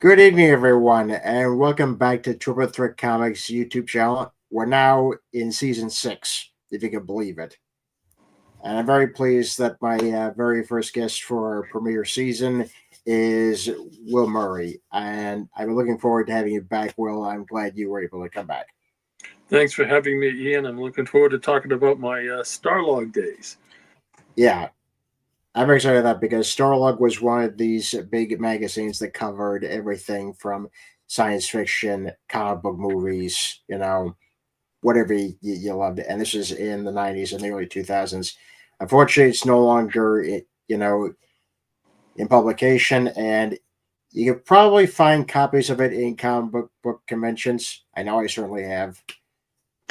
Good evening, everyone, and welcome back to Triple Threat Comics YouTube channel. We're now in season 6, if you can believe it. And I'm very pleased that my very first guest for our premiere season is Will Murray. And I'm looking forward to having you back, Will. I'm glad you were able to come back. Thanks for having me, Ian. I'm looking forward to talking about my STARLOG days. Yeah, I'm very excited about that because STARLOG was one of these big magazines that covered everything from science fiction, comic book movies, whatever you loved it. And this is in the 90s and the early 2000s. Unfortunately, it's no longer, in publication, and you could probably find copies of it in comic book conventions. I know I certainly have.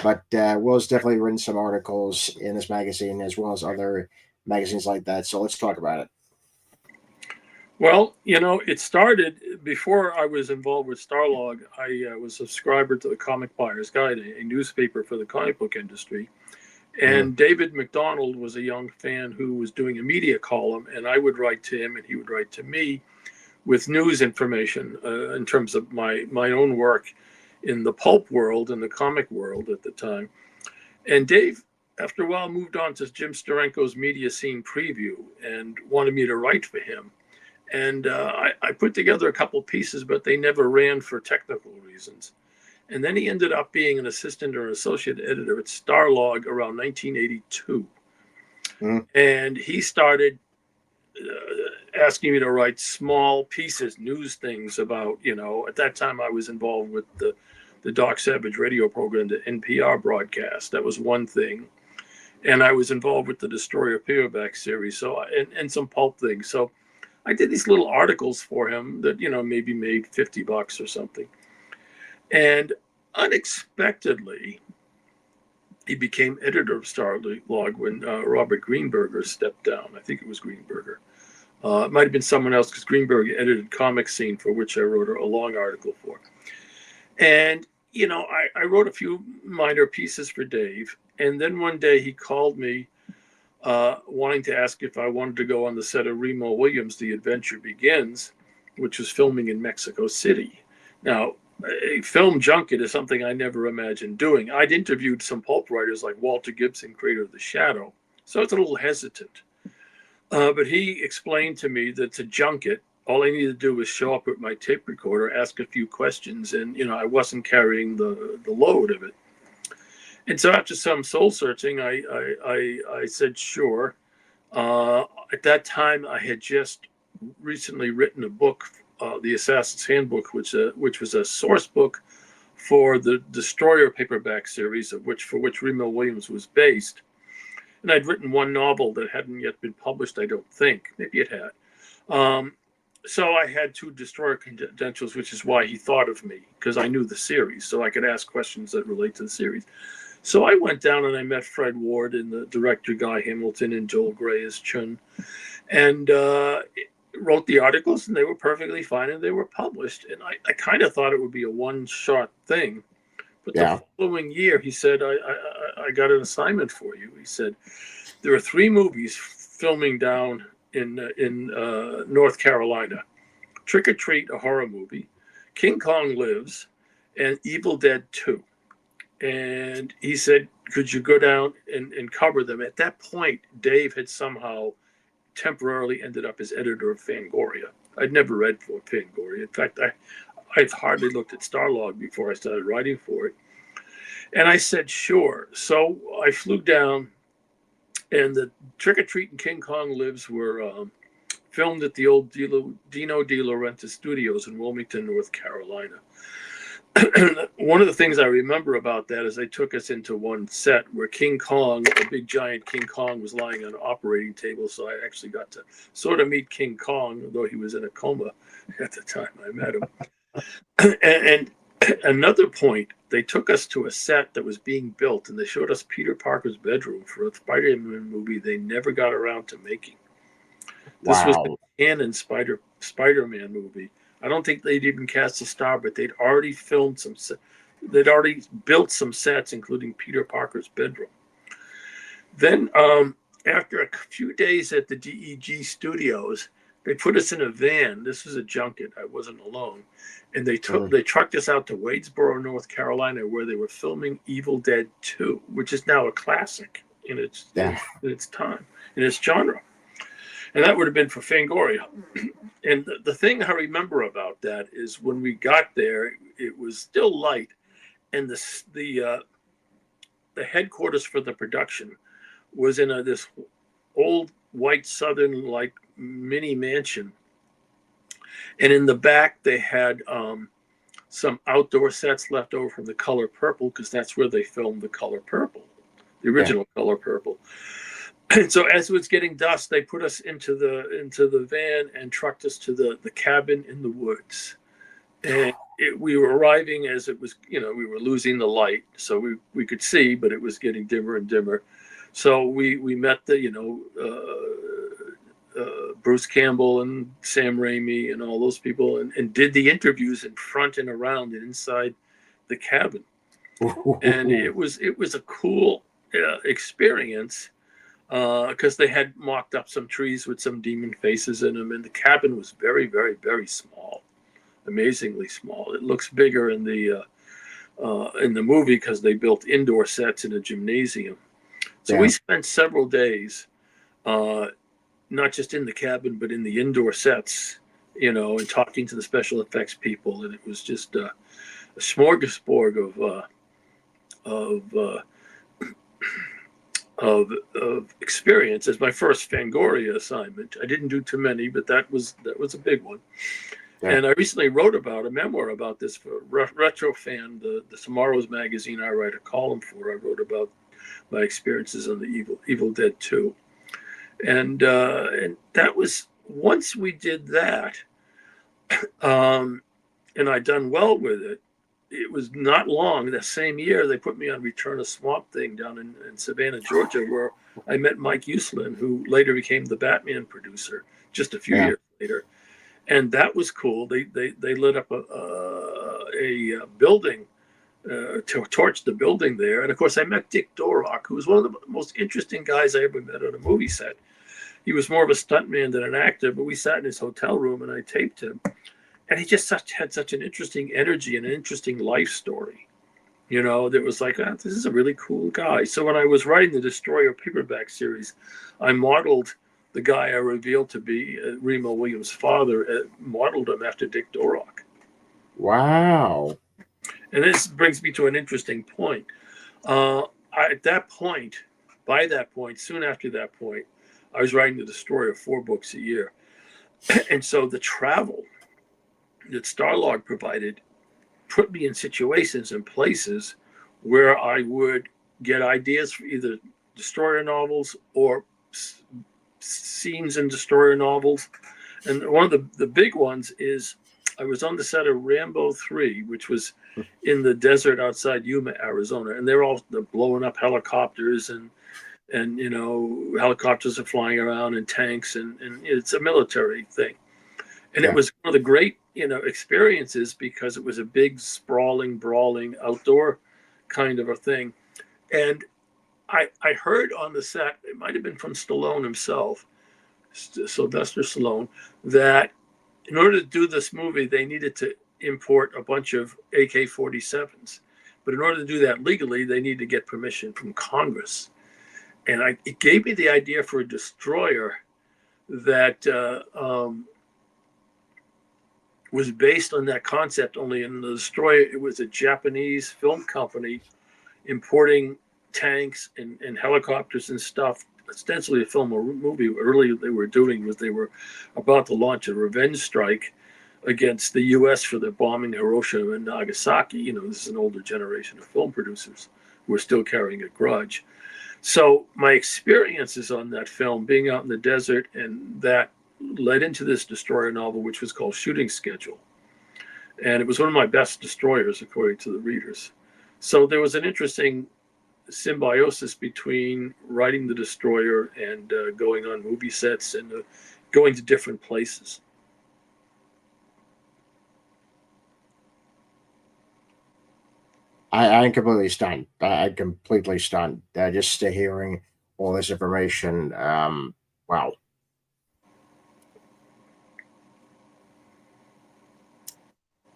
But Will's definitely written some articles in this magazine as well as other magazines like that. So let's talk about it. Well, it started before I was involved with STARLOG. I was a subscriber to the Comic Buyer's Guide, a newspaper for the comic book industry. And David McDonald was a young fan who was doing a media column, and I would write to him and he would write to me with news information in terms of my own work in the pulp world and the comic world at the time. And Dave, after a while, moved on to Jim Steranko's Media Scene Preview and wanted me to write for him. And I put together a couple pieces, but they never ran for technical reasons. And then he ended up being an assistant or associate editor at STARLOG around 1982. And he started asking me to write small pieces, news things about, at that time I was involved with the Doc Savage radio program, the NPR broadcast. That was one thing. And I was involved with the Destroyer paperback series, and some pulp things. So I did these little articles for him that, maybe made $50 or something. And unexpectedly, he became editor of STARLOG when Robert Greenberger stepped down. I think it was Greenberger. It might have been someone else because Greenberger edited Comic Scene, for which I wrote a long article for. And, I wrote a few minor pieces for Dave. And then one day he called me wanting to ask if I wanted to go on the set of Remo Williams' The Adventure Begins, which was filming in Mexico City. Now, a film junket is something I never imagined doing. I'd interviewed some pulp writers like Walter Gibson, creator of The Shadow, so I was a little hesitant. But he explained to me that to junket, all I needed to do was show up with my tape recorder, ask a few questions, and I wasn't carrying the load of it. And so after some soul searching, I said sure. At that time, I had just recently written a book, The Assassin's Handbook, which was a source book for the Destroyer paperback series, for which Remo Williams was based. And I'd written one novel that hadn't yet been published, I don't think. Maybe it had. So I had 2 Destroyer credentials, which is why he thought of me, because I knew the series, so I could ask questions that relate to the series. So I went down and I met Fred Ward and the director Guy Hamilton and Joel Gray as Chun, and wrote the articles, and they were perfectly fine, and they were published. And I kind of thought it would be a one-shot thing. But the following year, he said, I got an assignment for you. He said, there are 3 movies filming down in North Carolina. Trick or Treat, a horror movie, King Kong Lives, and Evil Dead 2. And he said, could you go down and cover them? At that point, Dave had somehow temporarily ended up as editor of Fangoria. I'd never read for Fangoria. In fact, I've hardly looked at STARLOG before I started writing for it. And I said, sure. So I flew down, and the Trick or Treat and King Kong Lives were filmed at the old Dino De Laurentiis Studios in Wilmington, North Carolina. One of the things I remember about that is they took us into one set where King Kong, a big giant King Kong, was lying on an operating table. So I actually got to sort of meet King Kong, although he was in a coma at the time I met him. And another point, they took us to a set that was being built, and they showed us Peter Parker's bedroom for a Spider-Man movie they never got around to making. This was the canon Spider-Man movie. I don't think they'd even cast a star, but they'd already they'd already built some sets, including Peter Parker's bedroom. Then after a few days at the DEG studios, They put us in a van. This was a junket. I wasn't alone. And they Mhm. they trucked us out to Wadesboro, North Carolina, where they were filming Evil Dead 2, which is now a classic in its Yeah. in its time, in its genre. And that would have been for Fangoria. And the thing I remember about that is when we got there, it was still light, and the headquarters for the production was in this old white Southern like mini mansion, and in the back they had some outdoor sets left over from The Color Purple, because that's where they filmed The Color Purple, the original Color Purple. And so as it was getting dusk, they put us into the van and trucked us to the cabin in the woods. And we were arriving as it was, we were losing the light, so we could see, but it was getting dimmer and dimmer. So we met the, Bruce Campbell and Sam Raimi and all those people, and did the interviews in front and around and inside the cabin. And it was a cool experience, because they had mocked up some trees with some demon faces in them, and the cabin was very, very, very small, amazingly small. It looks bigger in the movie because they built indoor sets in a gymnasium. So we spent several days, not just in the cabin, but in the indoor sets, and talking to the special effects people. And it was just a smorgasbord of experience. As my first Fangoria assignment. I didn't do too many, but that was a big one. Yeah. And I recently wrote about a memoir about this for Retro Fan, the Tomorrow's magazine I write a column for. I wrote about my experiences on the Evil Dead 2. And that was, once we did that, and I'd done well with it, it was not long. That same year, they put me on Return of Swamp Thing down in Savannah, Georgia, where I met Mike Uslan, who later became the Batman producer just a few years later. And that was cool. They lit up a building, to torch the building there. And of course, I met Dick Dorock, who was one of the most interesting guys I ever met on a movie set. He was more of a stuntman than an actor, but we sat in his hotel room and I taped him. And he just had such an interesting energy and an interesting life story. That was like, this is a really cool guy. So when I was writing the Destroyer paperback series, I modeled the guy I revealed to be Remo Williams' father, modeled him after Dick Dorock. Wow. And this brings me to an interesting point. By that point, soon after that point, I was writing the Destroyer 4 books a year. And so the travel that STARLOG provided put me in situations and places where I would get ideas for either Destroyer novels or scenes in Destroyer novels. And one of the big ones is I was on the set of Rambo 3, which was in the desert outside Yuma, Arizona. And they're all blowing up helicopters and helicopters are flying around and tanks and it's a military thing. And it was one of the great, experiences because it was a big, sprawling, brawling, outdoor kind of a thing. And I heard on the set, it might have been from Stallone himself, Sylvester Stallone, that in order to do this movie, they needed to import a bunch of AK-47s. But in order to do that legally, they needed to get permission from Congress. And it gave me the idea for a destroyer that was based on that concept. Only in the destroyer, it was a Japanese film company importing tanks and helicopters and stuff, ostensibly a film or movie. Earlier they were doing was they were about to launch a revenge strike against the U.S. for the bombing Hiroshima and Nagasaki. This is an older generation of film producers who are still carrying a grudge. So my experiences on that film, being out in the desert, and that led into this Destroyer novel, which was called Shooting Schedule. And it was one of my best destroyers, according to the readers. So there was an interesting symbiosis between writing the Destroyer and going on movie sets and going to different places. I'm completely stunned. I'm completely stunned. Just hearing all this information. Wow.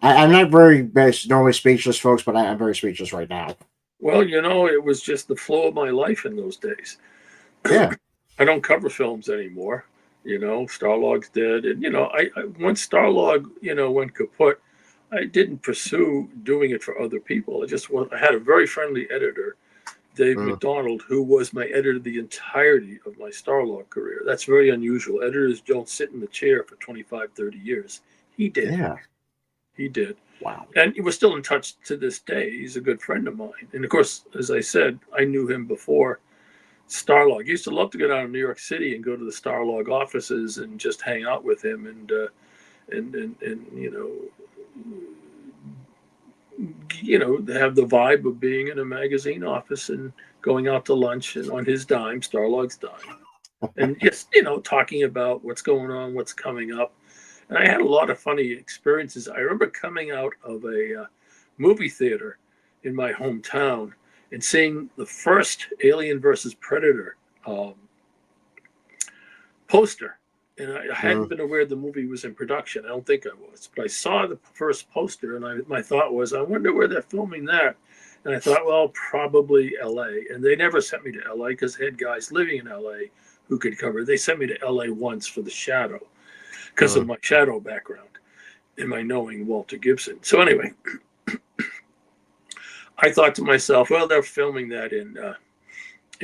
I'm not very normally speechless, folks, but I'm very speechless right now. Well, it was just the flow of my life in those days. Yeah. I don't cover films anymore. Starlog's dead, and I once Starlog went kaput, I didn't pursue doing it for other people. I had a very friendly editor, Dave Mm. McDonald, who was my editor the entirety of my Starlog career. That's very unusual. Editors don't sit in the chair for 25, 30 years. He did. Yeah. He did. Wow. And we're still in touch to this day. He's a good friend of mine. And of course, as I said, I knew him before Starlog. I used to love to go down to New York City and go to the Starlog offices and just hang out with him and have the vibe of being in a magazine office and going out to lunch and on his dime, Starlog's dime, and just talking about what's going on, what's coming up. And I had a lot of funny experiences. I remember coming out of a movie theater in my hometown and seeing the first Alien versus Predator poster. And I hadn't been aware the movie was in production. I don't think I was. But I saw the first poster, and my thought was, I wonder where they're filming that. And I thought, well, probably L.A. And they never sent me to L.A. because they had guys living in L.A. who could cover it. They sent me to L.A. once for The Shadow because of my Shadow background and my knowing Walter Gibson. So anyway, I thought to myself, well, they're filming that in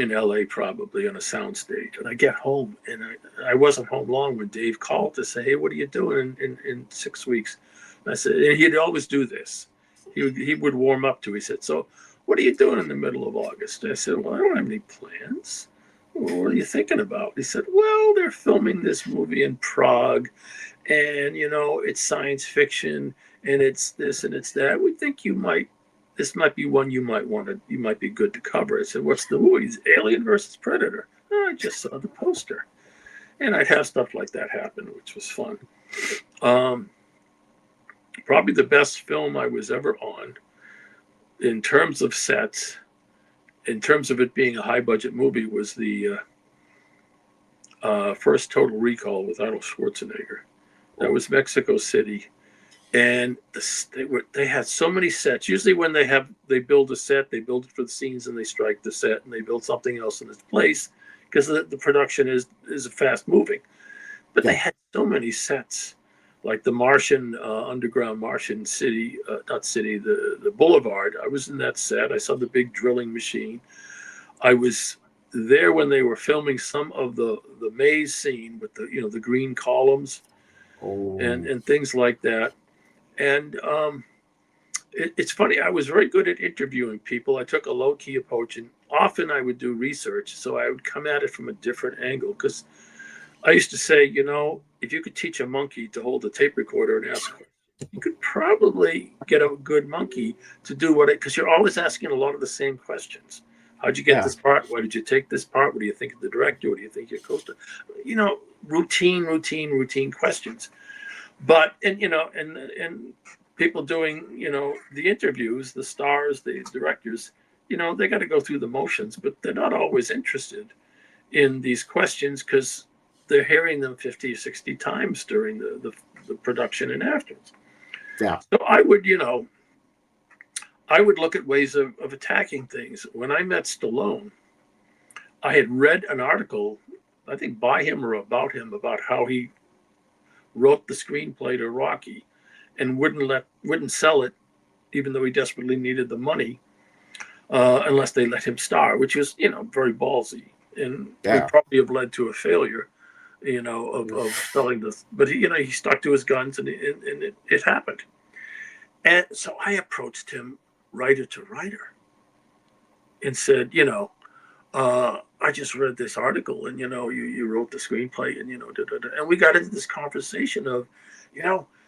LA probably on a soundstage. And I get home, and I wasn't home long when Dave called to say, hey, what are you doing in 6 weeks? And I said, and he'd always do this. He would warm up to it. He said, so what are you doing in the middle of August? I said, well, I don't have any plans. Well, what are you thinking about? He said, well, they're filming this movie in Prague, and it's science fiction, and it's this and it's that. We think this might be one you might be good to cover. I said, what's the movie? It's Alien versus Predator. Oh, I just saw the poster. And I'd have stuff like that happen, which was fun. Probably the best film I was ever on in terms of sets, in terms of it being a high budget movie, was the first Total Recall with Arnold Schwarzenegger. That was Mexico City. And they had so many sets. Usually when they build a set, they build it for the scenes and they strike the set and they build something else in its place because the production is fast moving. But they had so many sets, like the Martian, underground Martian city, not city, the boulevard. I was in that set. I saw the big drilling machine. I was there when they were filming some of the maze scene with the green columns and things like that. And it's funny. I was very good at interviewing people. I took a low-key approach, and often I would do research. So I would come at it from a different angle because I used to say, if you could teach a monkey to hold a tape recorder and ask questions, you could probably get a good monkey to do because you're always asking a lot of the same questions. How'd you get this part? Why did you take this part? What do you think of the director? What do you think of your co-star? Routine questions. But and people doing the interviews, the stars, the directors, they got to go through the motions, but they're not always interested in these questions because they're hearing them 50 or 60 times during the production and afterwards. Yeah. So I would look at ways of attacking things. When I met Stallone, I had read an article, I think by him or about him, about how he wrote the screenplay to Rocky and wouldn't sell it, even though he desperately needed the money, unless they let him star, which was very ballsy and would probably have led to a failure, of selling this. But he stuck to his guns, and it happened. And so I approached him writer to writer and said, I just read this article, and you wrote the screenplay, and and we got into this conversation of,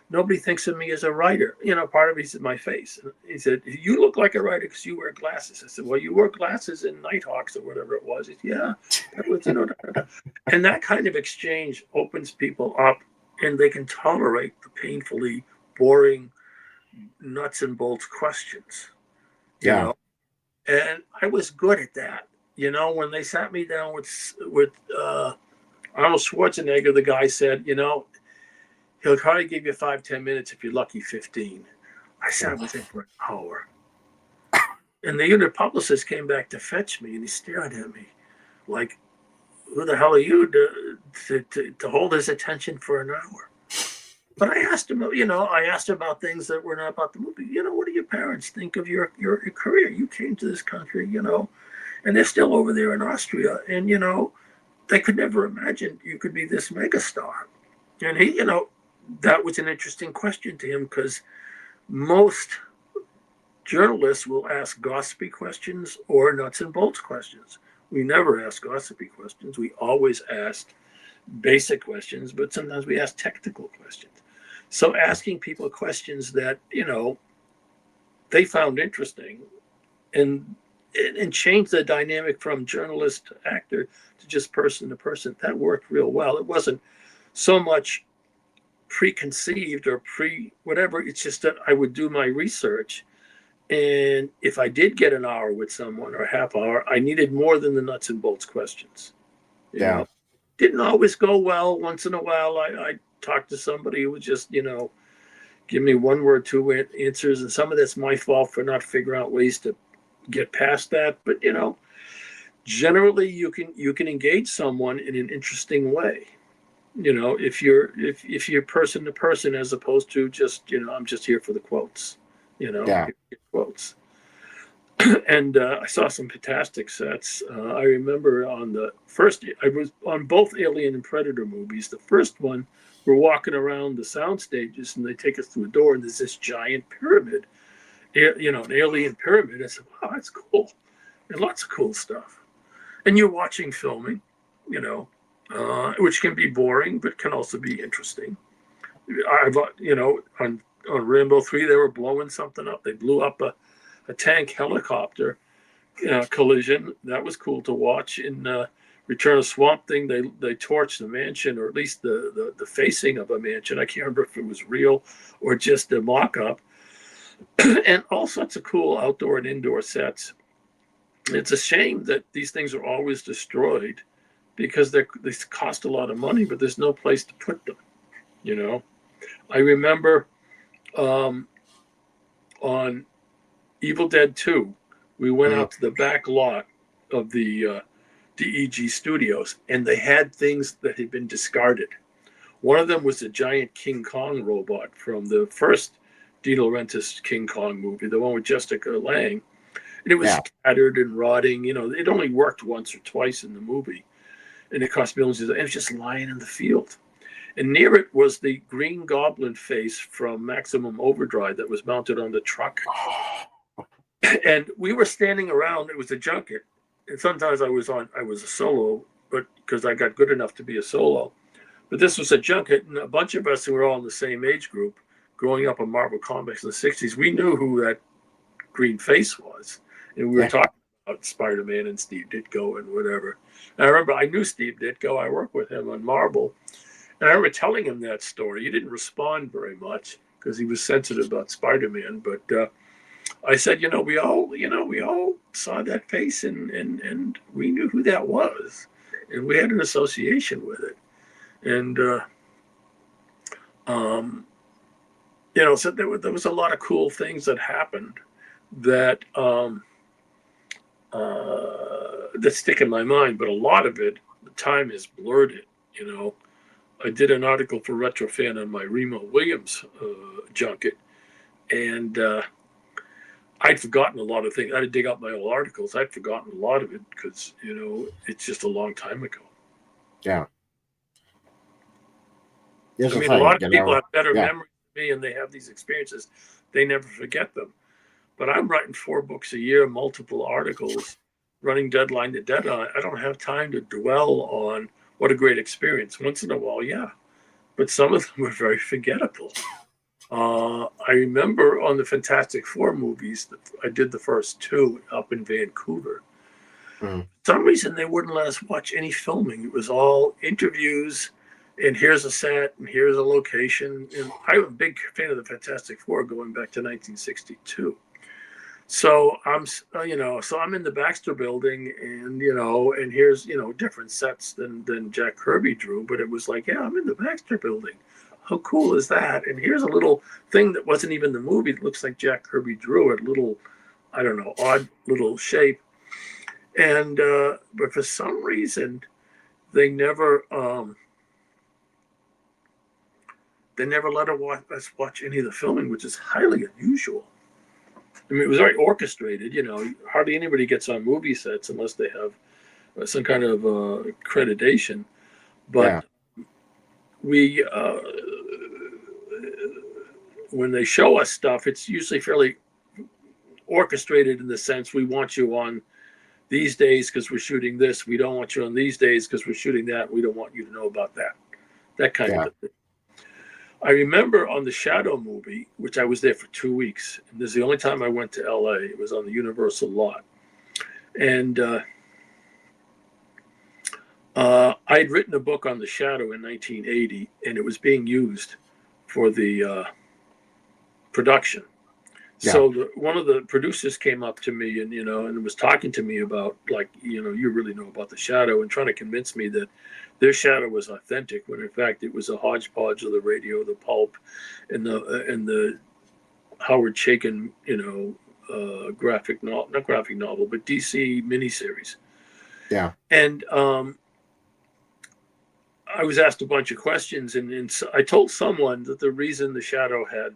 nobody thinks of me as a writer. Part of it is my face. And he said, you look like a writer because you wear glasses. I said, well, you wear glasses in Nighthawks or whatever it was. He said, yeah, that was, and that kind of exchange opens people up, and they can tolerate the painfully boring nuts and bolts questions. And I was good at that. When they sat me down with Arnold Schwarzenegger, the guy said, he'll probably give you 5-10 minutes if you're lucky, 15. I sat with him for an hour. And the unit publicist came back to fetch me, and he's staring at me like, who the hell are you to hold his attention for an hour? But I asked him, I asked him about things that were not about the movie. What do your parents think of your career? You came to this country, and they're still over there in Austria. And, they could never imagine you could be this megastar. And he, that was an interesting question to him, because most journalists will ask gossipy questions or nuts and bolts questions. We never ask gossipy questions. We always ask basic questions, but sometimes we ask technical questions. So asking people questions that, they found interesting and change the dynamic from journalist to actor to just person to person, that worked real well. It wasn't so much preconceived or whatever. It's just that I would do my research. And if I did get an hour with someone or a half hour, I needed more than the nuts and bolts questions. You know? Didn't always go well. Once in a while, I talked to somebody who would just, give me one word, two answers. And some of that's my fault for not figuring out ways to get past that. But, generally you can engage someone in an interesting way. If you're person to person, as opposed to just, I'm just here for the quotes, quotes. And I saw some fantastic sets. I remember on the first, I was on both Alien and Predator movies. The first one, we're walking around the sound stages, and they take us through a door, and there's this giant pyramid, an alien pyramid. I said, wow, that's cool. And lots of cool stuff. And you're watching filming, which can be boring, but can also be interesting. On Rambo 3, they were blowing something up. They blew up a tank helicopter collision. That was cool to watch. In Return of Swamp Thing, they torched the mansion, or at least the facing of a mansion. I can't remember if it was real or just a mock-up. And all sorts of cool outdoor and indoor sets. It's a shame that these things are always destroyed, because they cost a lot of money, but there's no place to put them. I remember on Evil Dead 2, we went out to the back lot of the DEG studios, and they had things that had been discarded. One of them was a giant King Kong robot from the first De Laurentiis King Kong movie, the one with Jessica Lange. And it was scattered and rotting. It only worked once or twice in the movie, and it cost millions. And it was just lying in the field. And near it was the Green Goblin face from Maximum Overdrive that was mounted on the truck. And we were standing around. It was a junket, and sometimes I was a solo, but because I got good enough to be a solo. But this was a junket, and a bunch of us who were all in the same age group, growing up on Marvel Comics in the '60s, we knew who that green face was. And we were talking about Spider-Man and Steve Ditko and whatever. And I remember I knew Steve Ditko. I worked with him on Marvel. And I remember telling him that story. He didn't respond very much because he was sensitive about Spider-Man. But I said, we all saw that face, and we knew who that was. And we had an association with it. And, so there was a lot of cool things that happened that that stick in my mind, but a lot of it, the time has blurred it. I did an article for Retrofan on my Remo Williams junket, and I'd forgotten a lot of things. I had to dig up my old articles. I'd forgotten a lot of it because it's just a long time ago. Yeah. A lot of people have better memories than me, and they have these experiences. They never forget them. But I'm writing 4 books a year, multiple articles, running deadline to deadline. I don't have time to dwell on what a great experience. Once in a while, yeah. But some of them were very forgettable. I remember on the Fantastic Four movies, I did the first 2 up in Vancouver. For some reason, they wouldn't let us watch any filming. It was all interviews, and here's a set, and here's a location. And I'm a big fan of the Fantastic Four going back to 1962. So I'm in the Baxter Building, and and here's different sets than Jack Kirby drew, but it was like, yeah, I'm in the Baxter Building. how cool is that? And here's a little thing that wasn't even the movie. It looks like Jack Kirby drew it. Little, I don't know, odd little shape. And but for some reason, they never let us watch any of the filming, which is highly unusual. I mean, it was very orchestrated. You know, hardly anybody gets on movie sets unless they have some kind of accreditation. But we, when they show us stuff, it's usually fairly orchestrated in the sense we want you on these days because we're shooting this. We don't want you on these days because we're shooting that. We don't want you to know about that. That kind of thing. I remember on the Shadow movie, which I was there for 2 weeks, and this is the only time I went to LA. It was on the Universal lot. And I'd written a book on the Shadow in 1980, and it was being used for the production. Yeah. So one of the producers came up to me and, and was talking to me about, like, you really know about the Shadow, and trying to convince me that their Shadow was authentic, when in fact it was a hodgepodge of the radio, the pulp, and the Howard Chaykin, not graphic novel, but DC miniseries. Yeah. And I was asked a bunch of questions, and I told someone that the reason the Shadow had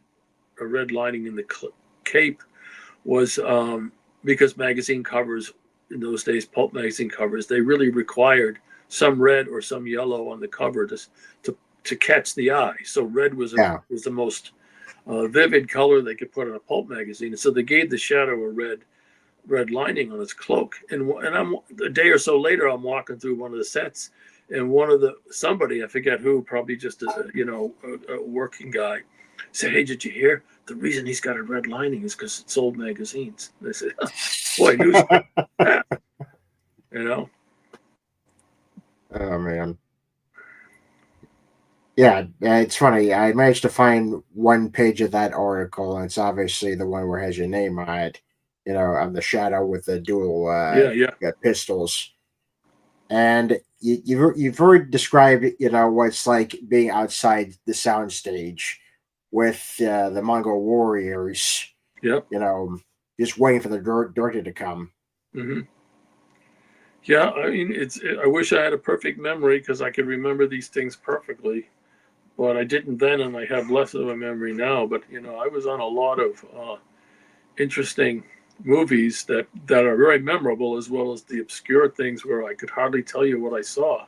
a red lining in the cape was because magazine covers in those days, pulp magazine covers, they really required some red or some yellow on the cover to catch the eye. So red was the most vivid color they could put on a pulp magazine, and so they gave the Shadow a red lining on its cloak. And I'm a day or so later, I'm walking through one of the sets, and somebody, I forget who, probably just a working guy, said, "Hey, did you hear? The reason he's got a red lining is because it sold magazines." And I said, "Boy, I knew that." Oh man. Yeah, it's funny. I managed to find one page of that article, and it's obviously the one where it has your name on it. On the Shadow with the dual pistols. And you've already described, what it's like being outside the soundstage with the Mongol warriors. Yep. Just waiting for the director to come. Mm-hmm. Yeah, I mean, I wish I had a perfect memory because I could remember these things perfectly, but I didn't then, and I have less of a memory now. But I was on a lot of interesting movies that are very memorable, as well as the obscure things where I could hardly tell you what I saw.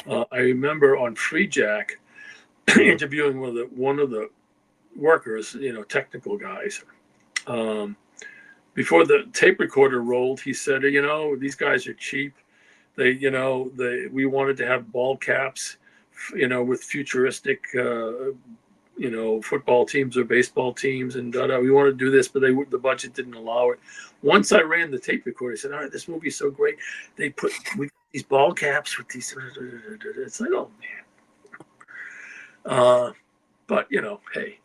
I remember on Free Jack interviewing one of the workers, technical guys. Before the tape recorder rolled, he said, "These guys are cheap. We wanted to have ball caps, with futuristic, football teams or baseball teams, and we wanted to do this, but the budget didn't allow it." Once I ran the tape recorder, I said, "All right, this movie's so great. We got these ball caps with these." It's like, oh man. But hey,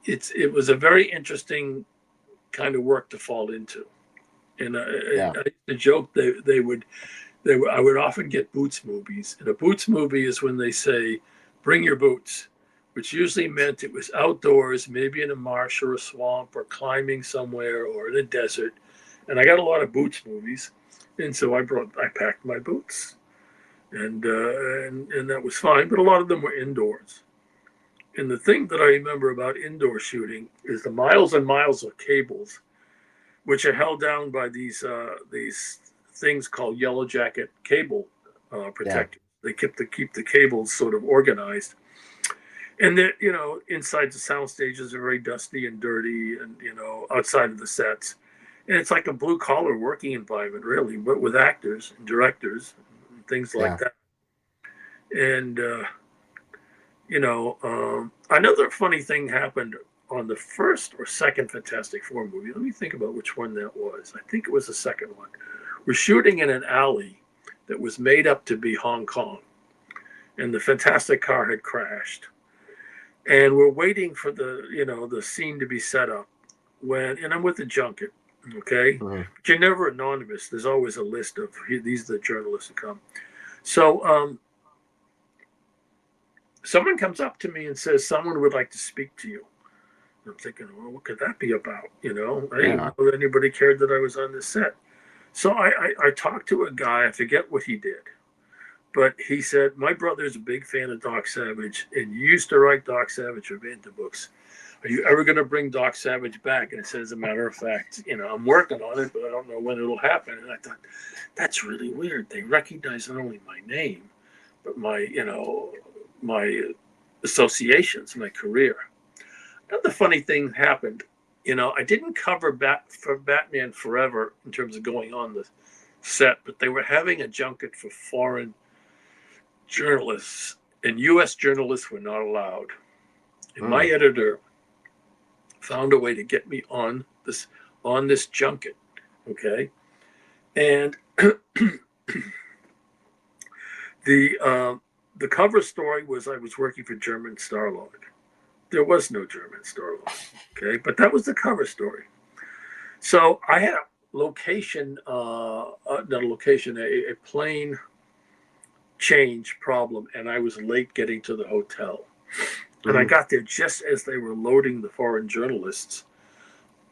it was a very interesting kind of work to fall into, and I used to joke I would often get Boots movies, and a Boots movie is when they say, "Bring your boots," which usually meant it was outdoors, maybe in a marsh or a swamp, or climbing somewhere, or in a desert. And I got a lot of Boots movies, and so I packed my boots, and that was fine. But a lot of them were indoors. And the thing that I remember about indoor shooting is the miles and miles of cables, which are held down by these things called yellow jacket cable protectors. Yeah. They keep the cables sort of organized. And that, inside the sound stages are very dusty and dirty, and outside of the sets. And it's like a blue collar working environment, really, but with actors and directors and things like that. And another funny thing happened on the first or second Fantastic Four movie. Let me think about which one that was. I think it was the second one. We're shooting in an alley that was made up to be Hong Kong, and the Fantastic car had crashed. And we're waiting for the scene to be set up and I'm with the junket, okay? Mm-hmm. But you're never anonymous. There's always a list of, these are the journalists who come. So someone comes up to me and says, someone would like to speak to you. I'm thinking, well, what could that be about? You know, I didn't know that anybody cared that I was on this set. So I talked to a guy, I forget what he did, but he said, my brother's a big fan of Doc Savage and you used to write Doc Savage for Vanta books. Are you ever going to bring Doc Savage back? And it said, as a matter of fact, you know, I'm working on it, but I don't know when it'll happen. And I thought, that's really weird. They recognize not only my name, but my, you know, my associations, my career. Another funny thing happened. You know, I didn't cover for Batman Forever in terms of going on the set, but they were having a junket for foreign journalists, and U.S. journalists were not allowed. And my editor found a way to get me on this junket, okay? And the cover story was I was working for German STARLOG. There was no German STARLOG, okay? But that was the cover story. So I had a location, not a location, a plane change problem, and I was late getting to the hotel. And I got there just as they were loading the foreign journalists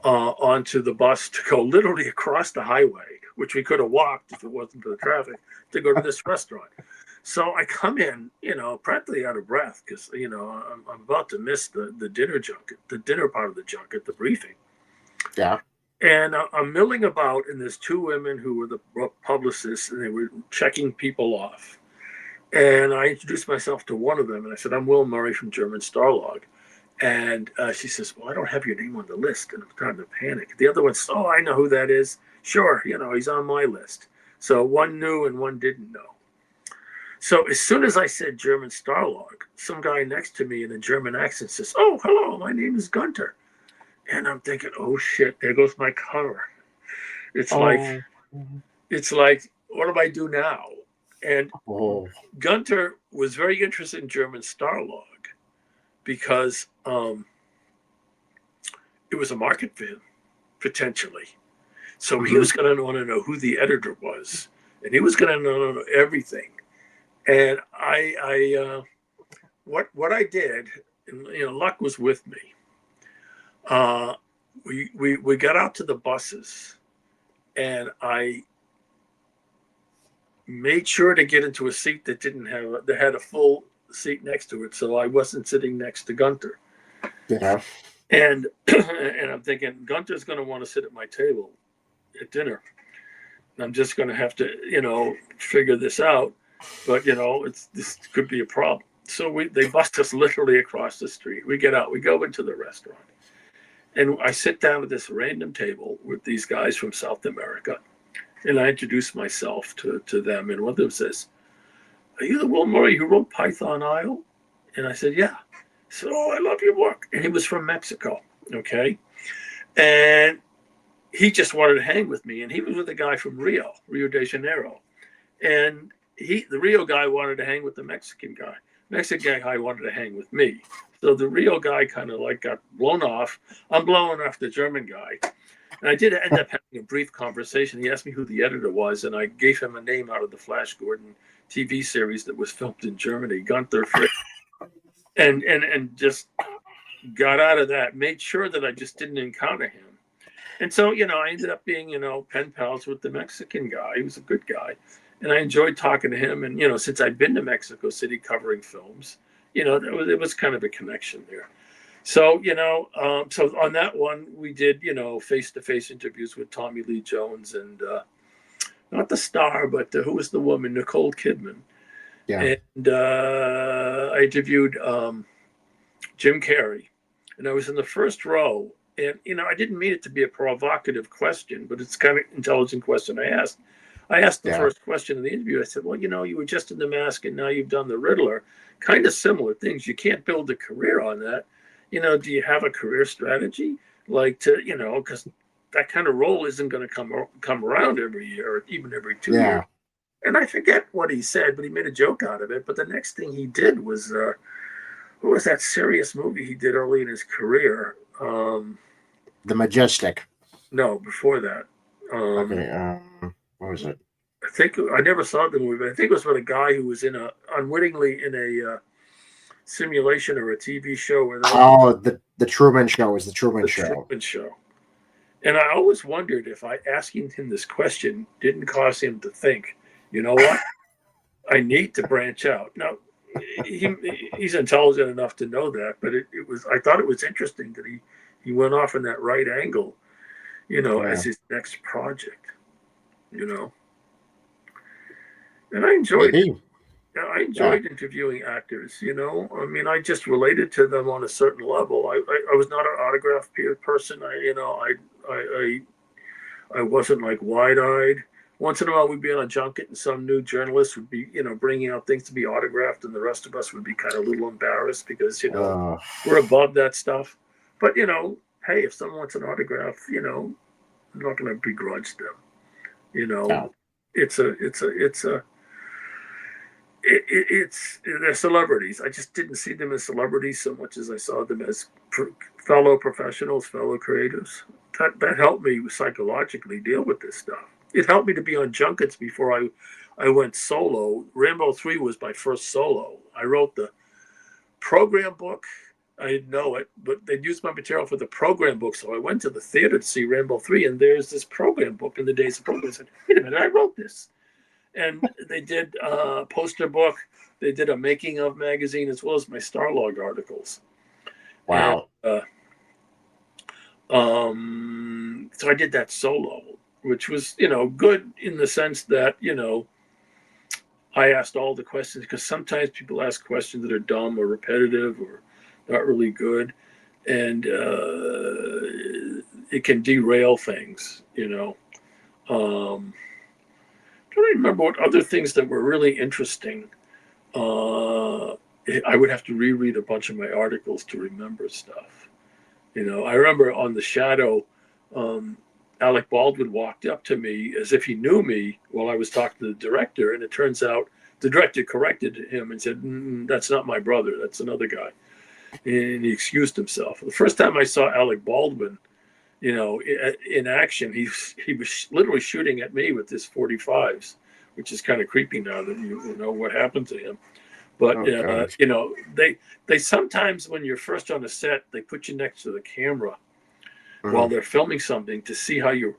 onto the bus to go literally across the highway, which we could have walked if it wasn't for the traffic, to go to this restaurant. So I come in, you know, practically out of breath because, you know, I'm about to miss the dinner junket, the dinner part of the junket, the briefing. Yeah. And I'm milling about, and there's two women who were the publicists, and they were checking people off. And I introduced myself to one of them, and I said, I'm Will Murray from German STARLOG. And she says, well, I don't have your name on the list. And I'm starting to panic. The other one says, oh, I know who that is. Sure, you know, he's on my list. So one knew and one didn't know. So as soon as I said German STARLOG, some guy next to me in a German accent says, oh, hello, my name is Gunter. And I'm thinking, oh, shit, there goes my cover. It's like, what do I do now? And Gunter was very interested in German STARLOG because it was a market for him, potentially. So he was going to want to know who the editor was, and he was going to know everything. And what I did, and, you know, luck was with me. We got out to the buses, and I made sure to get into a seat that had a full seat next to it, so I wasn't sitting next to Gunter. Yeah. And I'm thinking Gunter's going to want to sit at my table at dinner. And I'm just going to have to, you know, figure this out. But, you know, this could be a problem. So they bust us literally across the street. We get out. We go into the restaurant. And I sit down at this random table with these guys from South America. And I introduce myself to them. And one of them says, are you the Will Murray who wrote Python Isle? And I said, yeah. So, oh, I love your work. And he was from Mexico, okay? And he just wanted to hang with me. And he was with a guy from Rio de Janeiro. And the Rio guy wanted to hang with the Mexican guy. Mexican guy wanted to hang with me. So the Rio guy kind of like got blown off. I'm blowing off the German guy. And I did end up having a brief conversation. He asked me who the editor was, and I gave him a name out of the Flash Gordon TV series that was filmed in Germany, Gunther Frick. And just got out of that, made sure that I just didn't encounter him. And so, you know, I ended up being, you know, pen pals with the Mexican guy. He was a good guy. And I enjoyed talking to him. And, you know, since I'd been to Mexico City covering films, you know, it was kind of a connection there. So, you know, so on that one, we did, you know, face-to-face interviews with Tommy Lee Jones and not the star, but who was the woman, Nicole Kidman. Yeah. And I interviewed Jim Carrey. And I was in the first row. And, you know, I didn't mean it to be a provocative question, but it's kind of an intelligent question I asked. I asked the first question in the interview. I said, well, you know, you were just in The Mask and now you've done The Riddler. Kind of similar things. You can't build a career on that. You know, do you have a career strategy? Like to, you know, because that kind of role isn't going to come around every year or even every 2 years. And I forget what he said, but he made a joke out of it. But the next thing he did was, what was that serious movie he did early in his career? The Majestic. No, before that. Okay. What was it? I think I never saw the movie, but I think it was with a guy who was unwittingly in a simulation or a TV show. Where Oh, the Truman Show is the Truman the Show. Truman Show. And I always wondered if asking him this question didn't cause him to think, you know what, I need to branch out. Now, he's intelligent enough to know that, but I thought it was interesting that he went off in that right angle, as his next project, and I enjoyed it. Maybe. I enjoyed interviewing actors, I mean, I just related to them on a certain level. I was not an autograph person. I wasn't like wide-eyed. Once in a while, we'd be on a junket, and some new journalist would be, bringing out things to be autographed, and the rest of us would be kind of a little embarrassed because, we're above that stuff. But hey, if someone wants an autograph, I'm not going to begrudge them. No. They're celebrities. I just didn't see them as celebrities so much as I saw them as fellow professionals, fellow creatives. That helped me psychologically deal with this stuff. It helped me to be on junkets before I went solo. Rambo 3 was my first solo. I wrote the program book. I didn't know it, but they'd used my material for the program book. So I went to the theater to see Rambo 3, and there's this program book in the days of program. I said, wait a minute, I wrote this. And they did a poster book. They did a making of magazine as well as my STARLOG articles. Wow. And, so I did that solo, which was, good in the sense that, I asked all the questions, because sometimes people ask questions that are dumb or repetitive or not really good. And it can derail things, I don't remember what other things that were really interesting. I would have to reread a bunch of my articles to remember stuff. I remember on The Shadow, Alec Baldwin walked up to me as if he knew me while I was talking to the director, and it turns out the director corrected him and said, "That's not my brother. That's another guy," and he excused himself. The first time I saw Alec Baldwin, in action, he was literally shooting at me with his 45s, which is kind of creepy now that you know what happened to him. But they sometimes, when you're first on a set, they put you next to the camera while they're filming something to see how you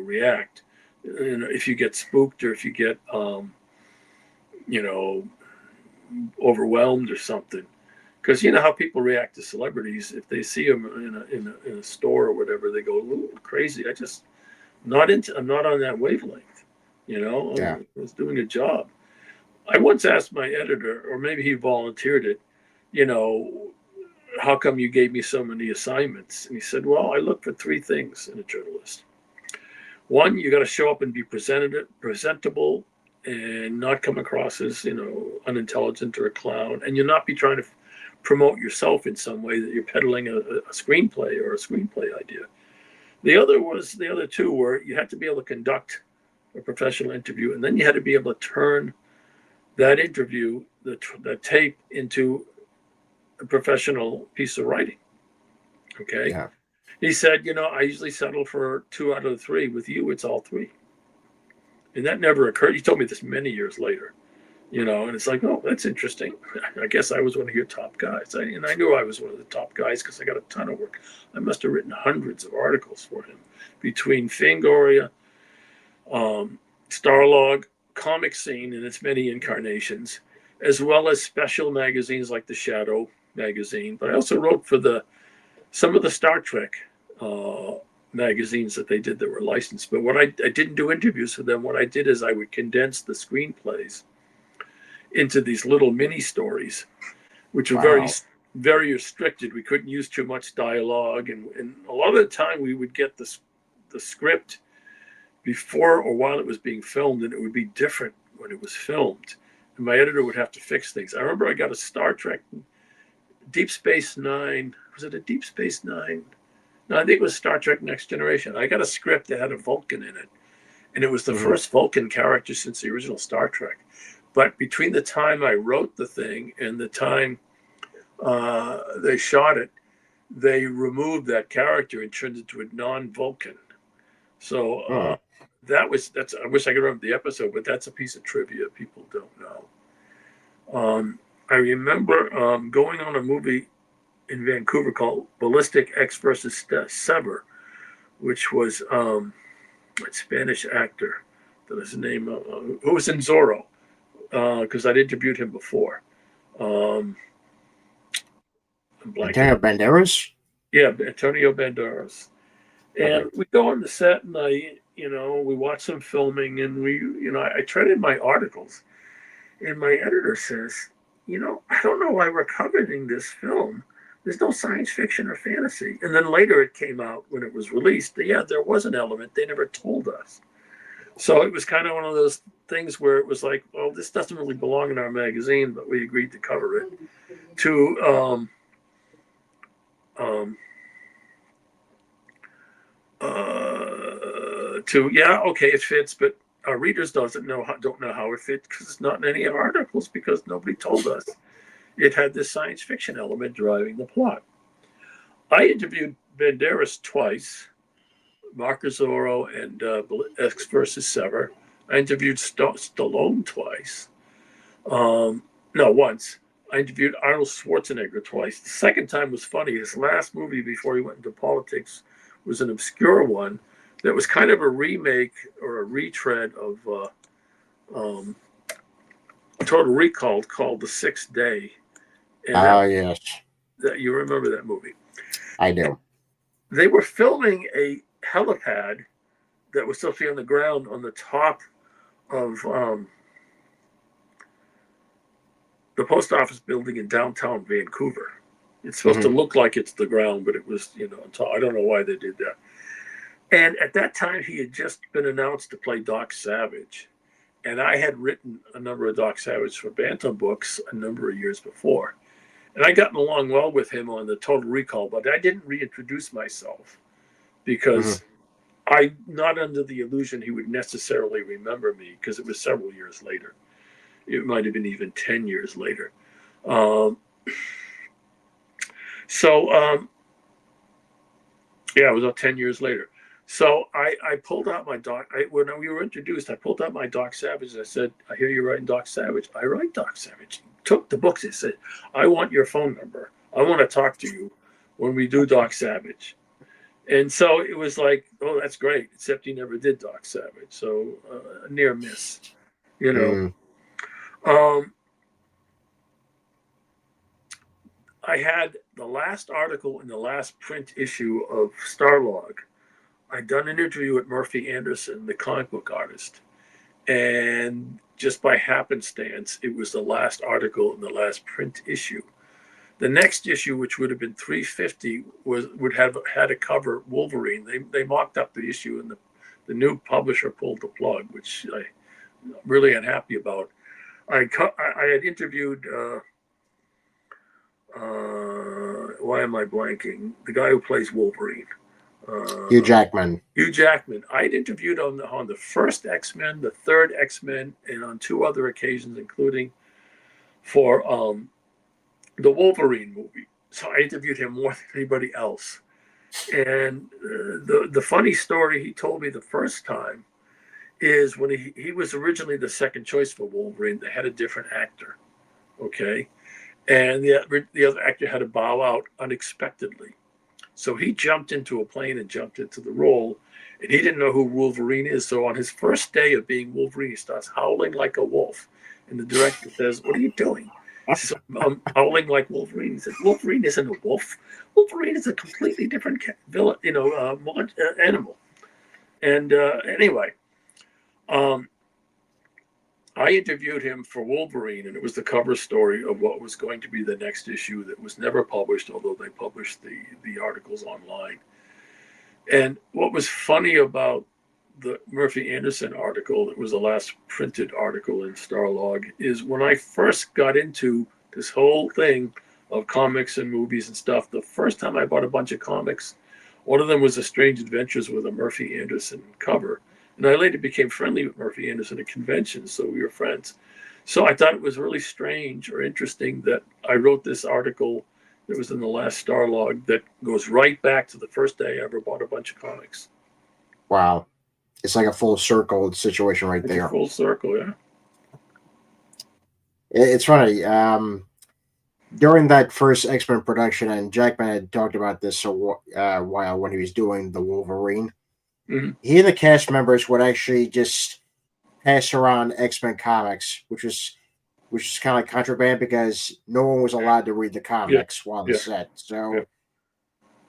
react. If you get spooked or if you get overwhelmed or something. Because you know how people react to celebrities. If they see them in a store or whatever, they go a little crazy. I'm not on that wavelength. I was doing a job. I once asked my editor, or maybe he volunteered it, how come you gave me so many assignments? And he said, well, I look for three things in a journalist. One, you got to show up and be presentable and not come across as, unintelligent or a clown. And you'll not be trying to promote yourself in some way that you're peddling a screenplay or a screenplay idea. The other two were you had to be able to conduct a professional interview, and then you had to be able to turn that interview, the tape, into a professional piece of writing. Okay. Yeah. He said, I usually settle for 2 out of the 3. With you, it's all 3. And that never occurred. He told me this many years later. And it's like, oh, that's interesting. I guess I was one of your top guys. And I knew I was one of the top guys because I got a ton of work. I must have written hundreds of articles for him between Fangoria, Starlog, Comic Scene in its many incarnations, as well as special magazines like The Shadow magazine. But I also wrote for some of the Star Trek magazines that they did that were licensed. But what I didn't do interviews for them. What I did is I would condense the screenplays into these little mini stories, which were very, very restricted. We couldn't use too much dialogue, and a lot of the time we would get the script before or while it was being filmed, and it would be different when it was filmed. And my editor would have to fix things. I remember I got a Star Trek Deep Space Nine. Was it a Deep Space Nine? No, I think it was Star Trek Next Generation. I got a script that had a Vulcan in it, and it was the first Vulcan character since the original Star Trek. But between the time I wrote the thing and the time they shot it, they removed that character and turned it to a non-Vulcan. So that's I wish I could remember the episode, but that's a piece of trivia people don't know. I remember going on a movie in Vancouver called Ballistic X versus Sever, which was a Spanish actor that is his name, who was in Zorro, because I'd interviewed him before. I'm blanking. Antonio Banderas? Yeah, Antonio Banderas. And Perfect. we go on the set, and we watch some filming, and I traded my articles, and my editor says, I don't know why we're covering this film. There's no science fiction or fantasy. And then later it came out when it was released that, yeah, there was an element. They never told us. So it was kind of one of those things where it was like, well, this doesn't really belong in our magazine, but we agreed to cover it. Yeah, okay, it fits, but our readers don't know how it fits because it's not in any of our articles because nobody told us it had this science fiction element driving the plot. I interviewed Banderas twice, Marco Zorro and X versus Sever. I interviewed Stallone twice. No, once. I interviewed Arnold Schwarzenegger twice. The second time was funny. His last movie before he went into politics was an obscure one that was kind of a remake or a retread of Total Recall called The Sixth Day. Yes. You remember that movie? I do. They were filming a helipad that was supposed to be on the ground on the top of the post office building in downtown Vancouver. It's supposed to look like it's the ground, but it was, I don't know why they did that. And at that time, he had just been announced to play Doc Savage. And I had written a number of Doc Savage for Bantam books a number of years before. And I gotten along well with him on the Total Recall, but I didn't reintroduce myself because I'm not under the illusion he would necessarily remember me because it was several years later. It might have been even 10 years later. Yeah, it was about 10 years later. So I pulled out my Doc. When we were introduced, I pulled out my Doc Savage. I said, I hear you're writing Doc Savage. I write Doc Savage. He took the books. He said, I want your phone number. I want to talk to you when we do Doc Savage. And so it was like, oh, that's great. Except he never did Doc Savage. So a near miss, I had the last article in the last print issue of STARLOG. I'd done an interview with Murphy Anderson, the comic book artist. And just by happenstance, it was the last article in the last print issue. The next issue, which would have been 350, would have had a cover Wolverine. They mocked up the issue, and the new publisher pulled the plug, which I'm really unhappy about. I had interviewed, why am I blanking? The guy who plays Wolverine. Hugh Jackman. Hugh Jackman. I'd interviewed on the first X-Men, the third X-Men, and on two other occasions, including for the Wolverine movie. So I interviewed him more than anybody else. And the funny story he told me the first time is when he was originally the second choice for Wolverine. They had a different actor, okay? And the other actor had to bow out unexpectedly. So he jumped into a plane and jumped into the role, and he didn't know who Wolverine is. So on his first day of being Wolverine, he starts howling like a wolf. And the director says, "What are you doing?" He says, "I'm howling like Wolverine." He said, "Wolverine isn't a wolf. Wolverine is a completely different villain, animal." And anyway, I interviewed him for Wolverine, and it was the cover story of what was going to be the next issue that was never published, although they published the articles online. And what was funny about the Murphy Anderson article, it was the last printed article in STARLOG, is when I first got into this whole thing of comics and movies and stuff, the first time I bought a bunch of comics, one of them was The Strange Adventures with a Murphy Anderson cover. And I later became friendly with Murphy Anderson at conventions, so we were friends. So I thought it was really strange or interesting that I wrote this article that was in the last STARLOG that goes right back to the first day I ever bought a bunch of comics. Wow. it's like a full circle situation right It's there. a full circle, yeah. It's funny. During that first X-Men production, and Jackman had talked about this a while when he was doing the Wolverine. Mm-hmm. He and the cast members would actually just pass around X-Men comics, which is kind of like contraband because no one was allowed to read the comics while on the set. So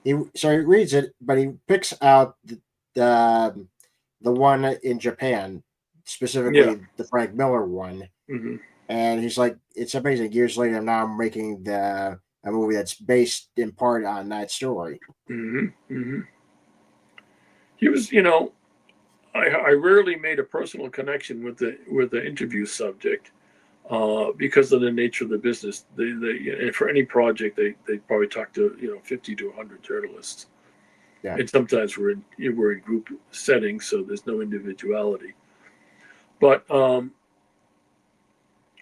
he reads it, but he picks out the one in Japan, specifically the Frank Miller one. Mm-hmm. And he's like, it's amazing. Years later, now I'm making a movie that's based in part on that story. Mm-hmm. Mm-hmm. He was, I rarely made a personal connection with the interview subject because of the nature of the business. And for any project, they probably talk to 50 to 100 journalists. Yeah. And sometimes we're in group settings, so there's no individuality. But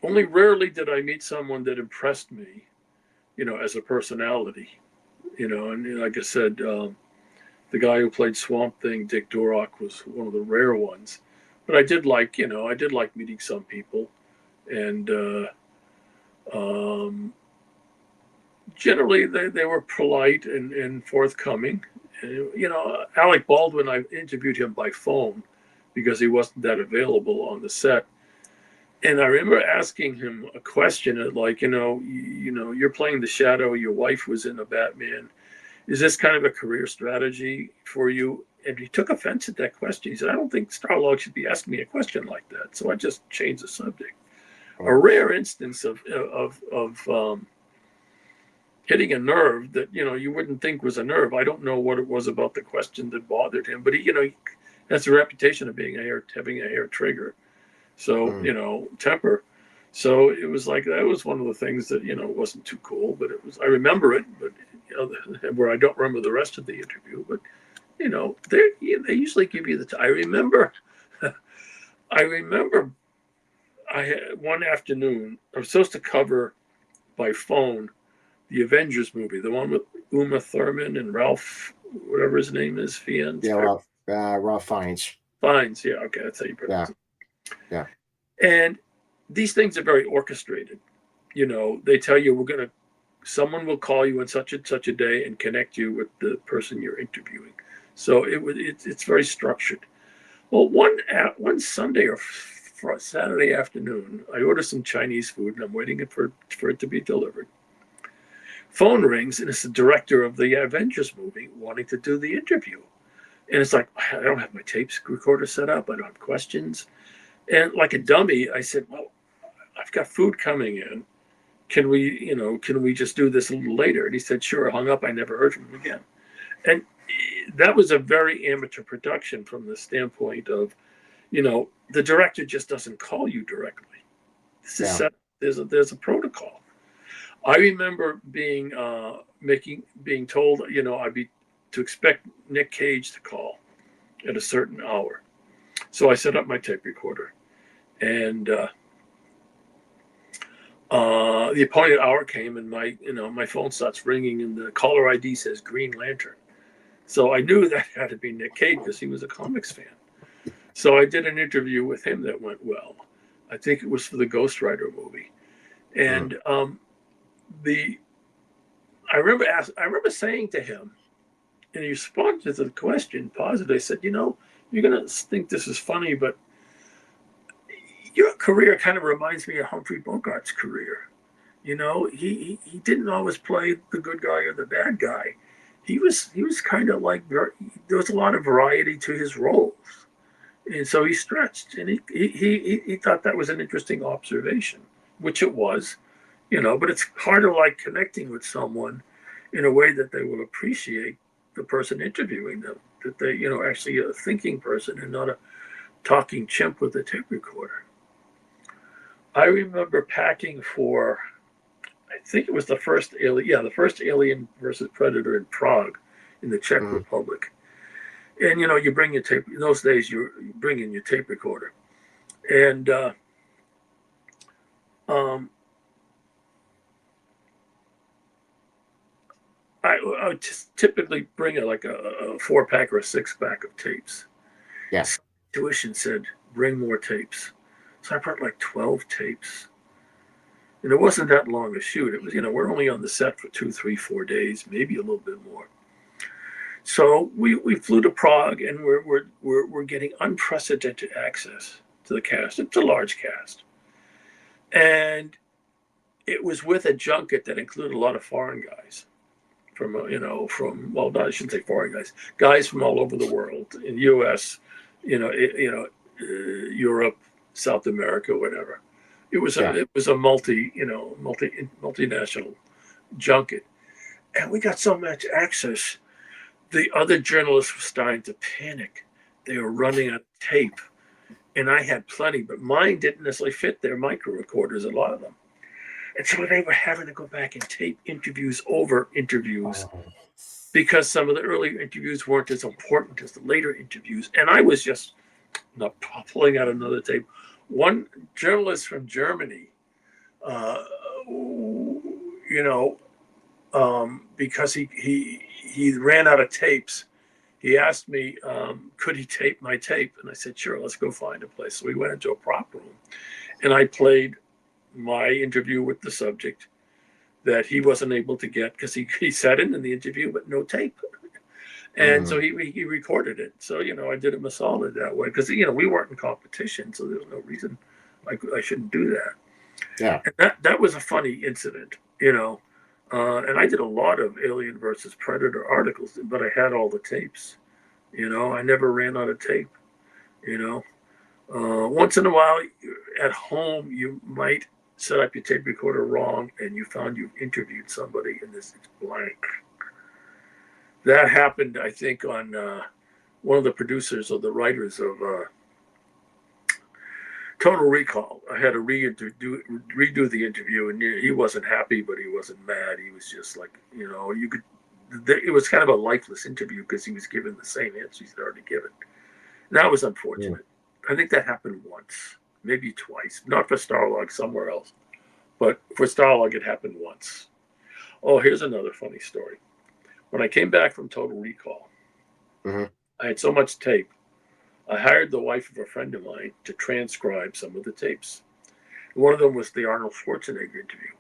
only rarely did I meet someone that impressed me, as a personality. And like I said, the guy who played Swamp Thing, Dick Durock, was one of the rare ones. But I did like meeting some people, and generally they were polite and forthcoming. And, Alec Baldwin, I interviewed him by phone because he wasn't that available on the set. And I remember asking him a question like, you're playing the Shadow. Your wife was in a Batman. Is this kind of a career strategy for you? And he took offense at that question. He said, I don't think STARLOG should be asking me a question like that. So I just changed the subject. A rare instance of hitting a nerve that, you wouldn't think was a nerve. I don't know what it was about the question that bothered him, but he has a reputation of having a hair trigger. So, temper. So it was like, that was one of the things that, wasn't too cool, but I remember it, but, where I don't remember the rest of the interview, but, they usually give you I remember I had one afternoon, I was supposed to cover by phone the Avengers movie, the one with Uma Thurman and Ralph, whatever his name is, Fiennes. Yeah, Ralph Fiennes. Fiennes, yeah, okay, that's how you pronounce it. Yeah. And these things are very orchestrated. They tell you someone will call you on such and such a day and connect you with the person you're interviewing. So it's very structured. Well, one Sunday or Saturday afternoon, I order some Chinese food and I'm waiting for it to be delivered. Phone rings and it's the director of the Avengers movie wanting to do the interview. And it's like, I don't have my tape recorder set up. I don't have questions. And like a dummy, I said, well, I've got food coming in. Can we just do this a little later? And he said, sure. Hung up. I never heard from him again. And that was a very amateur production from the standpoint of, the director just doesn't call you directly. This is set. There's a protocol. I remember being told, I'd be to expect Nick Cage to call at a certain hour. So I set up my tape recorder, and the appointed hour came, and my phone starts ringing, and the caller ID says Green Lantern. So I knew that had to be Nick Cage because he was a comics fan. So I did an interview with him that went well. I think it was for the Ghost Rider movie, and I remember saying to him, and he responded to the question positively. I said, you're gonna think this is funny, but your career kind of reminds me of Humphrey Bogart's career. He didn't always play the good guy or the bad guy. He was kind of like, there was a lot of variety to his roles, and so he stretched. And he thought that was an interesting observation, which it was, But it's harder, like connecting with someone in a way that they will appreciate the person interviewing them. That they, actually a thinking person and not a talking chimp with a tape recorder. I remember packing for, I think it was the first Alien versus Predator in Prague, in the Czech Republic. And you bring your tape. In those days, you bring in your tape recorder, and I would just typically bring a 4-pack or a 6-pack of tapes. Yes. intuition said, bring more tapes. So I brought like 12 tapes. And it wasn't that long a shoot. It was, we're only on the set for 2, 3, 4 days, maybe a little bit more. So we flew to Prague, and we're getting unprecedented access to the cast. It's a large cast. And it was with a junket that included a lot of foreign guys I shouldn't say foreign guys from all over the world, in U.S., Europe, South America, whatever. It was a multinational junket, and we got so much access. The other journalists were starting to panic. They were running out of tape, and I had plenty, but mine didn't necessarily fit their micro recorders, a lot of them. And so they were having to go back and tape interviews over interviews because some of the earlier interviews weren't as important as the later interviews. And I was just not pulling out another tape. One journalist from Germany, because he ran out of tapes, he asked me, could he tape my tape? And I said, sure, let's go find a place. So we went into a prop room, and I played my interview with the subject that he wasn't able to get because he sat in the interview, but no tape. And so he recorded it. So, I did him a solid that way because, we weren't in competition. So there was no reason I shouldn't do that. Yeah. And that was a funny incident, and I did a lot of Alien versus Predator articles, but I had all the tapes, I never ran out of tape, once in a while at home, you might set up your tape recorder wrong and you found you've interviewed somebody and this is blank. That happened, I think, on one of the producers or the writers of Total Recall. I had to redo the interview, and he wasn't happy, but he wasn't mad. He was just like, it was kind of a lifeless interview because he was given the same answers he'd already given. And that was unfortunate. Yeah. I think that happened once, maybe twice, not for STARLOG, somewhere else. But for STARLOG, it happened once. Oh, here's another funny story. When I came back from Total Recall, I had so much tape. I hired the wife of a friend of mine to transcribe some of the tapes. One of them was the Arnold Schwarzenegger interview.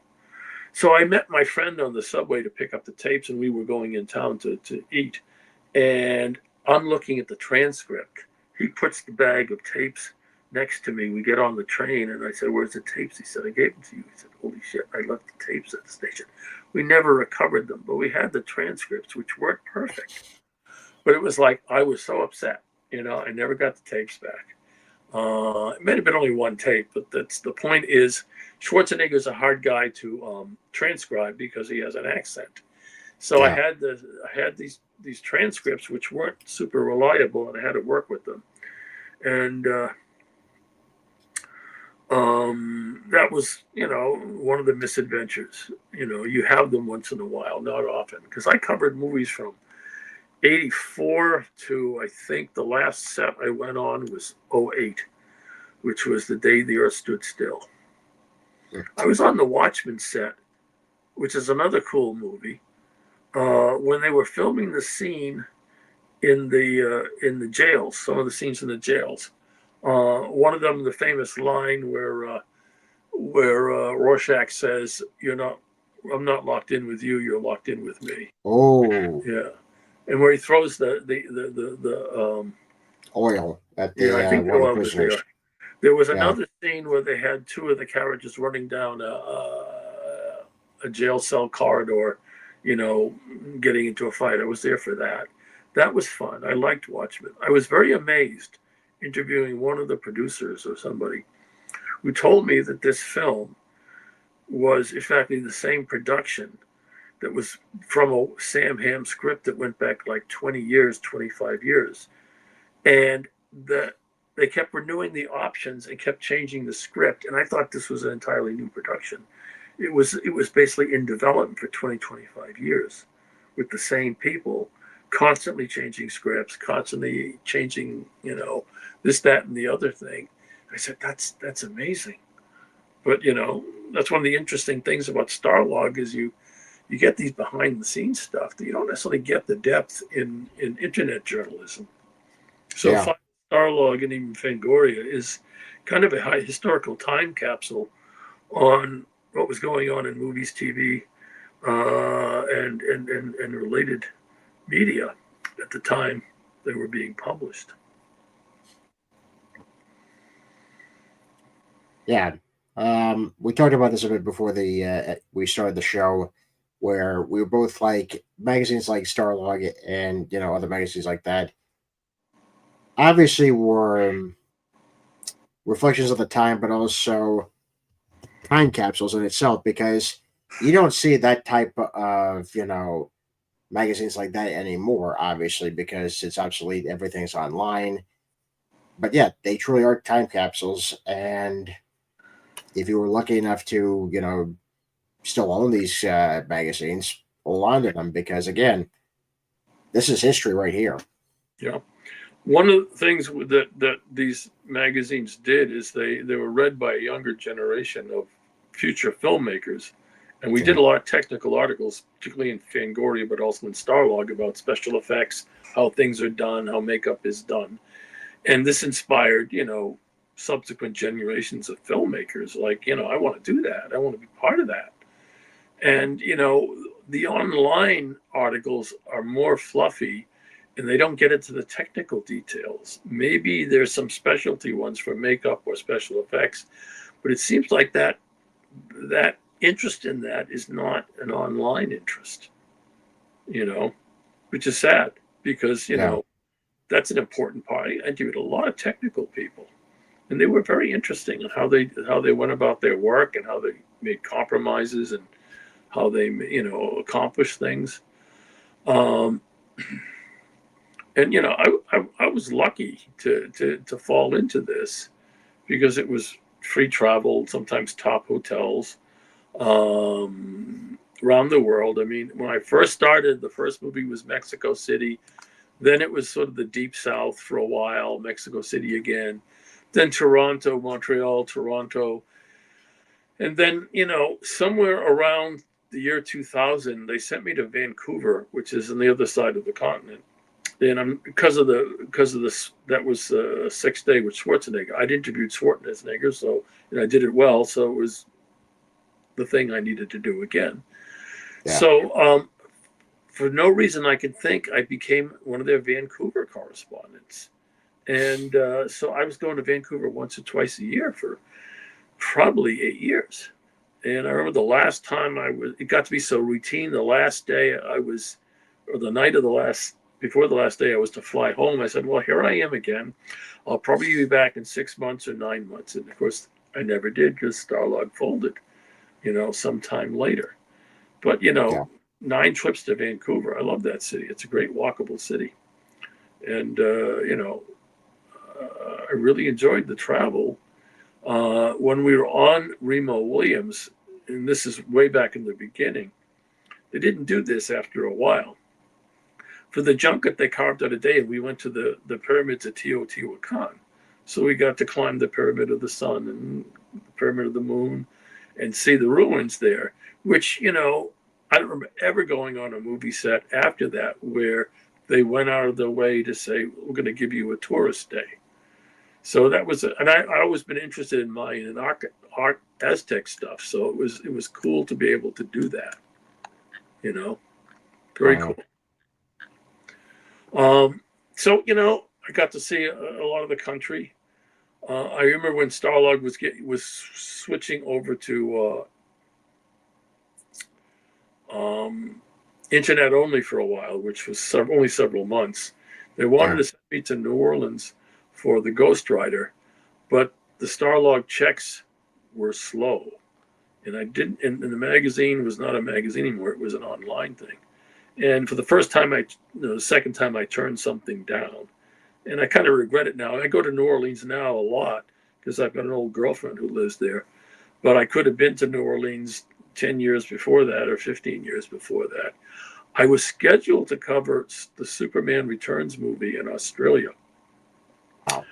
So I met my friend on the subway to pick up the tapes, and we were going in town to eat. And I'm looking at the transcript. He puts the bag of tapes next to me. We get on the train, and I said, where's the tapes? He said, I gave them to you. He said, holy shit, I left the tapes at the station. We never recovered them, but we had the transcripts, which weren't perfect. But it was like, I was so upset. I never got the tapes back. It may have been only one tape, but the point is, Schwarzenegger's a hard guy to transcribe because he has an accent. So yeah. I had these transcripts which weren't super reliable, and I had to work with them. And that was, one of the misadventures. You have them once in a while, not often, because I covered movies from 84 to, I think the last set I went on was 08, which was the day the Earth stood still. Yeah. I was on the Watchmen set, which is another cool movie. When they were filming the scene in the jails, some of the scenes in the jails, one of them, the famous line where Rorschach says, I'm not locked in with you, you're locked in with me. Oh. Yeah. And where he throws the oil at the I think the oil was there. There was another scene where they had two of the characters running down a jail cell corridor, getting into a fight. I was there for that. That was fun. I liked Watchmen. I was very amazed interviewing one of the producers or somebody who told me that this film was, in fact, the same production that was from a Sam Hamm script that went back like 20 years, 25 years. And they kept renewing the options and kept changing the script. And I thought this was an entirely new production. It was basically in development for 20, 25 years with the same people, constantly changing scripts, constantly changing, this, that, and the other thing. I said, that's amazing. But, that's one of the interesting things about STARLOG is you get these behind the scenes stuff that you don't necessarily get the depth in internet journalism. So STARLOG and even Fangoria is kind of a high historical time capsule on what was going on in movies, TV, and related media at the time they were being published. Yeah. We talked about this a bit before we started the show, where we were both like magazines like STARLOG and other magazines like that. Obviously, were reflections of the time, but also time capsules in itself because you don't see that type of magazines like that anymore. Obviously, because it's obsolete, everything's online. But yeah, they truly are time capsules, and if you were lucky enough to still own these magazines, hold on to them because again, this is history right here. Yeah. One of the things that these magazines did is they were read by a younger generation of future filmmakers. And we did a lot of technical articles, particularly in Fangoria, but also in STARLOG, about special effects, how things are done, how makeup is done. And this inspired, subsequent generations of filmmakers. Like, I want to do that. I want to be part of that. And, the online articles are more fluffy and they don't get into the technical details. Maybe there's some specialty ones for makeup or special effects, but it seems like that interest in that is not an online interest, which is sad because, that's an important part. I interviewed a lot of technical people and they were very interesting in how they went about their work and how they made compromises and how they accomplish things. And I was lucky to fall into this because it was free travel, sometimes top hotels around the world. I mean, when I first started, the first movie was Mexico City. Then it was sort of the deep south for a while, Mexico City again. Then Toronto, Montreal, Toronto. And then, somewhere around the year 2000, they sent me to Vancouver, which is on the other side of the continent. And because of this, that was a 6-day with Schwarzenegger. I'd interviewed Schwarzenegger, so I did it well. So it was the thing I needed to do again. Yeah. So for no reason I could think, I became one of their Vancouver correspondents. And so I was going to Vancouver once or twice a year for probably 8 years. And I remember the last time it got to be so routine. The last day the night of before the last day I was to fly home, I said, well, here I am again. I'll probably be back in 6 months or 9 months. And of course, I never did because STARLOG folded, sometime later. But, 9 trips to Vancouver. I love that city. It's a great walkable city. And, I really enjoyed the travel. When we were on Remo Williams, and this is way back in the beginning, they didn't do this after a while. For the junket, they carved out a day and we went to the pyramids at Teotihuacan. So we got to climb the Pyramid of the Sun and the Pyramid of the Moon and see the ruins there, which, I don't remember ever going on a movie set after that where they went out of their way to say, we're going to give you a tourist day. So that was, and I always been interested in Mayan and art Aztec stuff. So it was cool to be able to do that, very cool. So, I got to see a lot of the country. I remember when STARLOG was switching over to internet only for a while, which was only several months. They wanted to send me to New Orleans for the Ghost Rider, but the STARLOG checks were slow. And I didn't, and the magazine was not a magazine anymore. It was an online thing. And for the first time, the second time I turned something down. And I kind of regret it now. I go to New Orleans now a lot because I've got an old girlfriend who lives there. But I could have been to New Orleans 10 years before that or 15 years before that. I was scheduled to cover the Superman Returns movie in Australia. Wow.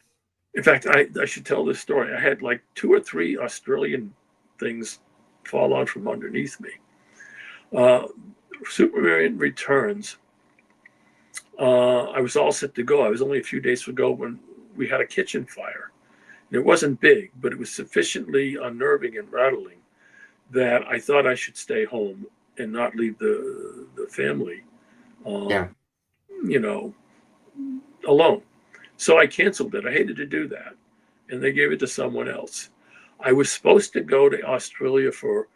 In fact, I should tell this story. I had like 2 or 3 Australian things fall out from underneath me. Superman Returns, I was all set to go. I was only a few days to go when we had a kitchen fire. And it wasn't big, but it was sufficiently unnerving and rattling that I thought I should stay home and not leave the family, Yeah. you know, alone. So I canceled it. I hated to do that. And they gave it to someone else. I was supposed to go to Australia for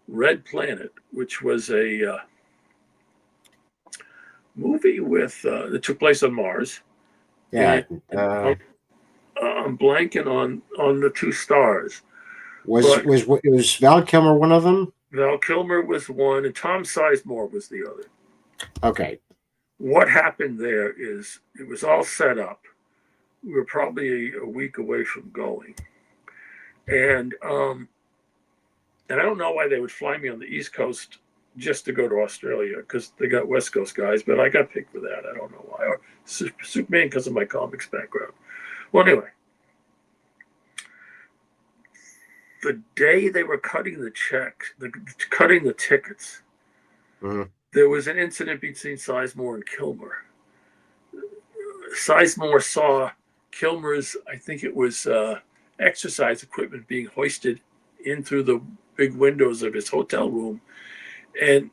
Red Planet, which was a movie with that took place on Mars. Yeah. I'm blanking on the two stars. Was Val Kilmer one of them? Val Kilmer was one, and Tom Sizemore was the other. Okay. What happened there is it was all set up. We were probably a week away from going, and I don't know why they would fly me on the East Coast just to go to Australia because they got West Coast guys, but I got picked for that. I don't know why. Or Superman because of my comics background. Well, anyway, the day they were cutting the checks, cutting the tickets, there was an incident between Sizemore and Kilmer. Sizemore saw Kilmer's, I think it was exercise equipment being hoisted in through the big windows of his hotel room and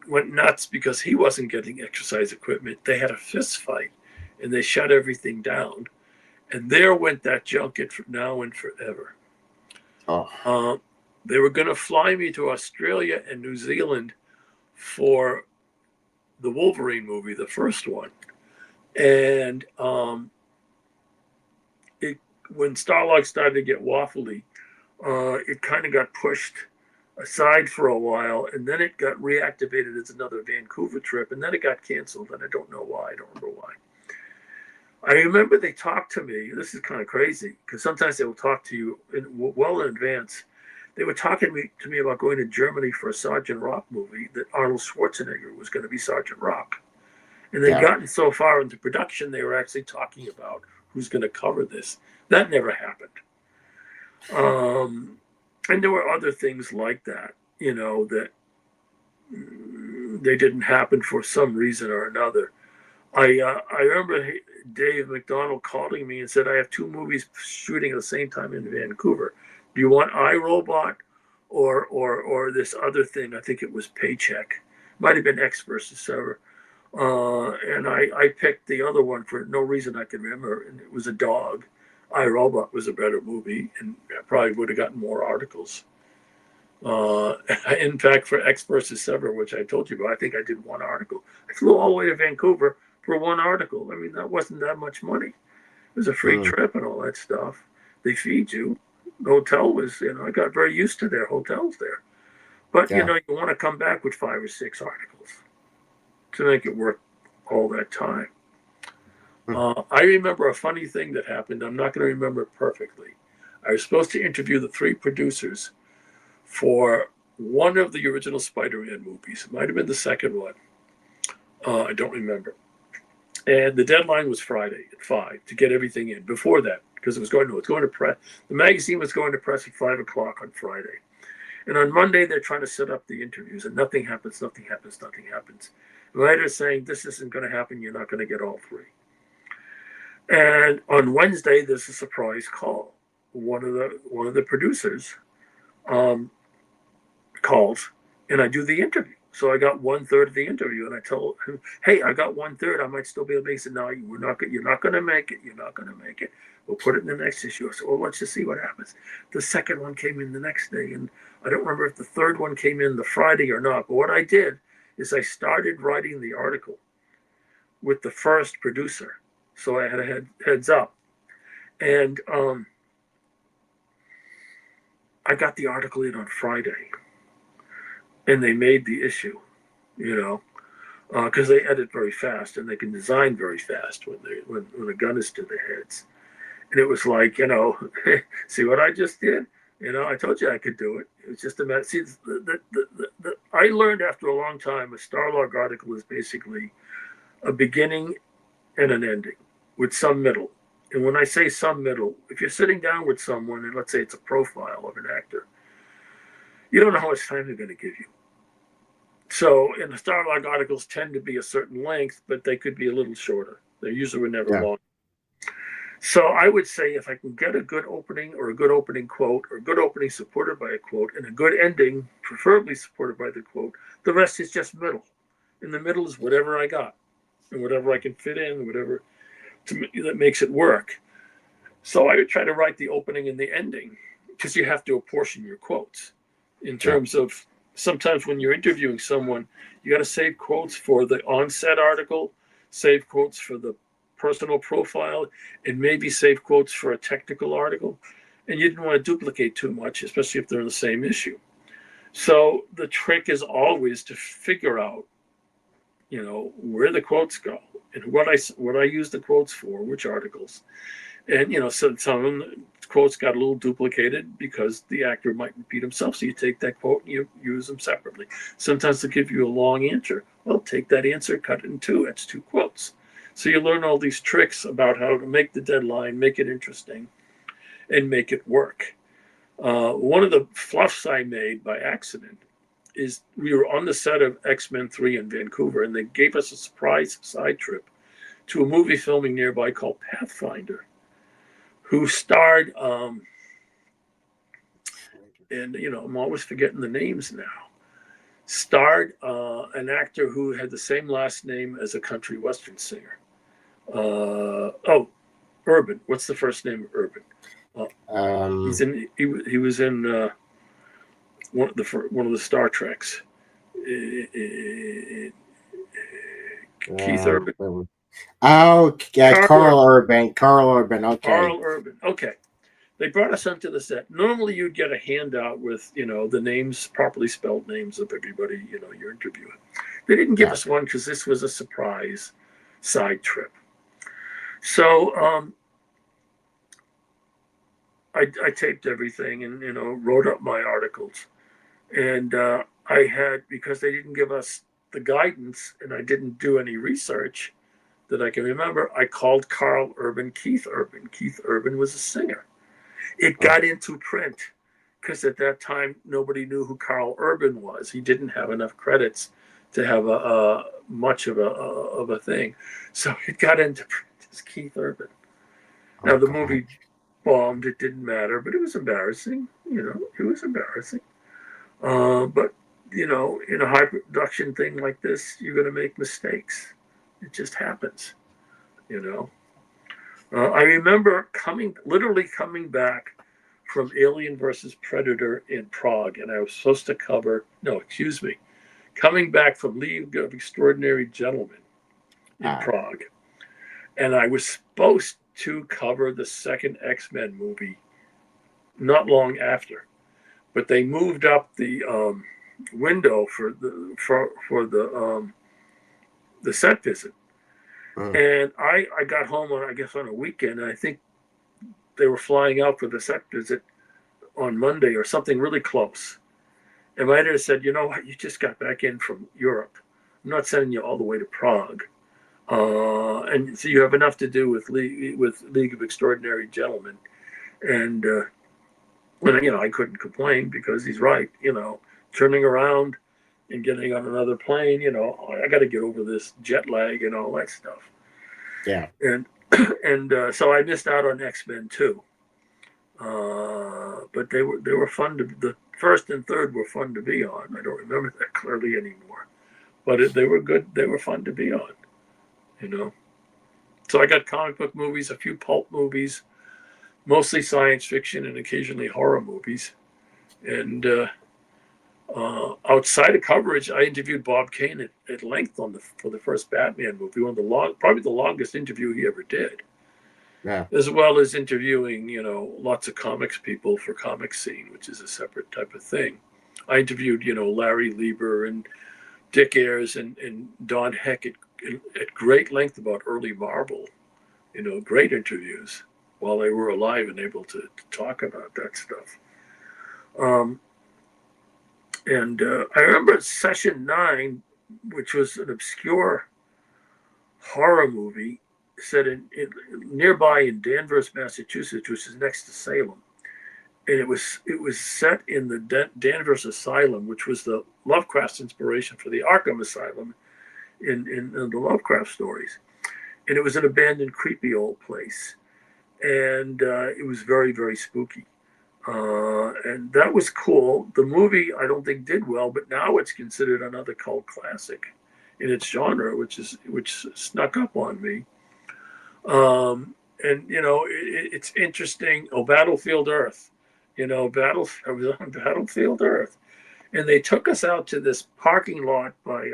went nuts because he wasn't getting exercise equipment. They had a fist fight and they shut everything down. And there went that junket for now and forever. Oh. They were going to fly me to Australia and New Zealand for the Wolverine movie, the first one. And when STARLOG started to get waffly, it kind of got pushed aside for a while, and then it got reactivated as another Vancouver trip, and then it got canceled, and I don't know why. I don't remember why. I remember they talked to me. This is kind of crazy, because sometimes they will talk to you well in advance. They were talking to me about going to Germany for a Sergeant Rock movie that Arnold Schwarzenegger was going to be Sergeant Rock. And they'd gotten so far into production, they were actually talking about who's going to cover this. That never happened. And there were other things like that, that they didn't happen for some reason or another. I remember Dave McDonald calling me and said, I have two movies shooting at the same time in Vancouver. Do you want iRobot or this other thing? I think it was Paycheck. Might have been X versus Sever. And I picked the other one for no reason I can remember, and it was a dog. iRobot was a better movie, and I probably would have gotten more articles. In fact, for X versus Sever, which I told you about, I think I did one article. I flew all the way to Vancouver for one article. I mean, that wasn't that much money. It was a free trip and all that stuff. They feed you. The hotel was, I got very used to their hotels there. But, you want to come back with 5 or 6 articles to make it worth all that time. I remember a funny thing that happened. I'm not going to remember it perfectly. I was supposed to interview the 3 producers for one of the original Spider-Man movies. It might have been the second one. I don't remember. And the deadline was Friday at 5 to get everything in before that, because it's going to press. The magazine was going to press at 5 o'clock on Friday. And on Monday, they're trying to set up the interviews, and nothing happens. The writer's saying, this isn't going to happen. You're not going to get all 3. And on Wednesday, there's a surprise call. One of the producers calls, and I do the interview. So I got 1/3 of the interview, and I told him, "Hey, I got 1/3. I might still be able to make it." He said, "No, you're not going to make it. You're not going to make it. We'll put it in the next issue." I said, "Well, let's just see what happens." The second one came in the next day, and I don't remember if the third one came in the Friday or not. But what I did is I started writing the article with the first producer, so I had a heads up, and I got the article in on Friday. And they made the issue, because they edit very fast and they can design very fast when a gun is to their heads. And it was like, see what I just did? I told you I could do it. It was just a matter. See, I learned after a long time a STARLOG article is basically a beginning and an ending with some middle. And when I say some middle, if you're sitting down with someone and let's say it's a profile of an actor, you don't know how much time they're going to give you. So, and the STARLOG articles tend to be a certain length, but they could be a little shorter. They usually were never long. So I would say if I can get a good opening or a good opening quote or a good opening supported by a quote and a good ending, preferably supported by the quote, the rest is just middle. In the middle is whatever I got and whatever I can fit in, whatever that makes it work. So I would try to write the opening and the ending because you have to apportion your quotes in terms of sometimes when you're interviewing someone, you got to save quotes for the onset article, save quotes for the personal profile, and maybe save quotes for a technical article. And you didn't want to duplicate too much, especially if they're in the same issue. So the trick is always to figure out, where the quotes go and what I use the quotes for, which articles. And so some of the quotes got a little duplicated because the actor might repeat himself. So you take that quote and you use them separately. Sometimes they'll give you a long answer. Well, take that answer, cut it in two. That's two quotes. So you learn all these tricks about how to make the deadline, make it interesting, and make it work. One of the fluffs I made by accident is we were on the set of X-Men 3 in Vancouver, and they gave us a surprise side trip to a movie filming nearby called Pathfinder, who starred, and I'm always forgetting the names now, starred an actor who had the same last name as a country western singer. Urban. What's the first name of Urban? He was in one of the Star Treks. Keith Urban. Oh, yeah, Carl Urban. Carl Urban. Okay. Carl Urban. Okay. They brought us onto the set. Normally, you'd get a handout with the names, properly spelled names of everybody you're interviewing. They didn't give us one because this was a surprise side trip. So I taped everything and wrote up my articles, and I had, because they didn't give us the guidance and I didn't do any research that I can remember, I called Carl Urban Keith Urban. Keith Urban was a singer. It got into print because at that time nobody knew who Carl Urban was. He didn't have enough credits to have much of a thing, so it got into print as Keith Urban. Now the movie bombed. It didn't matter, but it was embarrassing. It was embarrassing. But in a high production thing like this, you're going to make mistakes. It just happens. I remember literally coming back from Alien versus Predator in Prague, and I was supposed to coming back from League of Extraordinary Gentlemen in Prague, and I was supposed to cover the second X-Men movie not long after, but they moved up the window for the set visit. And I got home on a weekend, and I think they were flying out for the set visit on Monday or something really close. And my editor said, "You know what? You just got back in from Europe. I'm not sending you all the way to Prague, and so you have enough to do with League of Extraordinary Gentlemen." And I couldn't complain because he's right. Turning around and getting on another plane. I got to get over this jet lag and all that stuff. Yeah. And so I missed out on X-Men 2. But they were fun the first and third were fun to be on. I don't remember that clearly anymore, but they were good. They were fun to be on, So I got comic book movies, a few pulp movies, mostly science fiction and occasionally horror movies. And outside of coverage, I interviewed Bob Kane at length for the first Batman movie, probably the longest interview he ever did. Yeah. As well as interviewing, lots of comics people for Comic Scene, which is a separate type of thing. I interviewed, Larry Lieber and Dick Ayers and Don Heck at great length about early Marvel, great interviews while they were alive and able to talk about that stuff. And I remember Session 9, which was an obscure horror movie set nearby in Danvers, Massachusetts, which is next to Salem. And it was set in the Danvers Asylum, which was the Lovecraft's inspiration for the Arkham Asylum in the Lovecraft stories. And it was an abandoned, creepy old place. and it was very, very spooky. And that was cool. The movie, I don't think did well, but now it's considered another cult classic in its genre, which snuck up on me. And it's interesting. Oh, Battlefield Earth, I was on Battlefield Earth, and they took us out to this parking lot by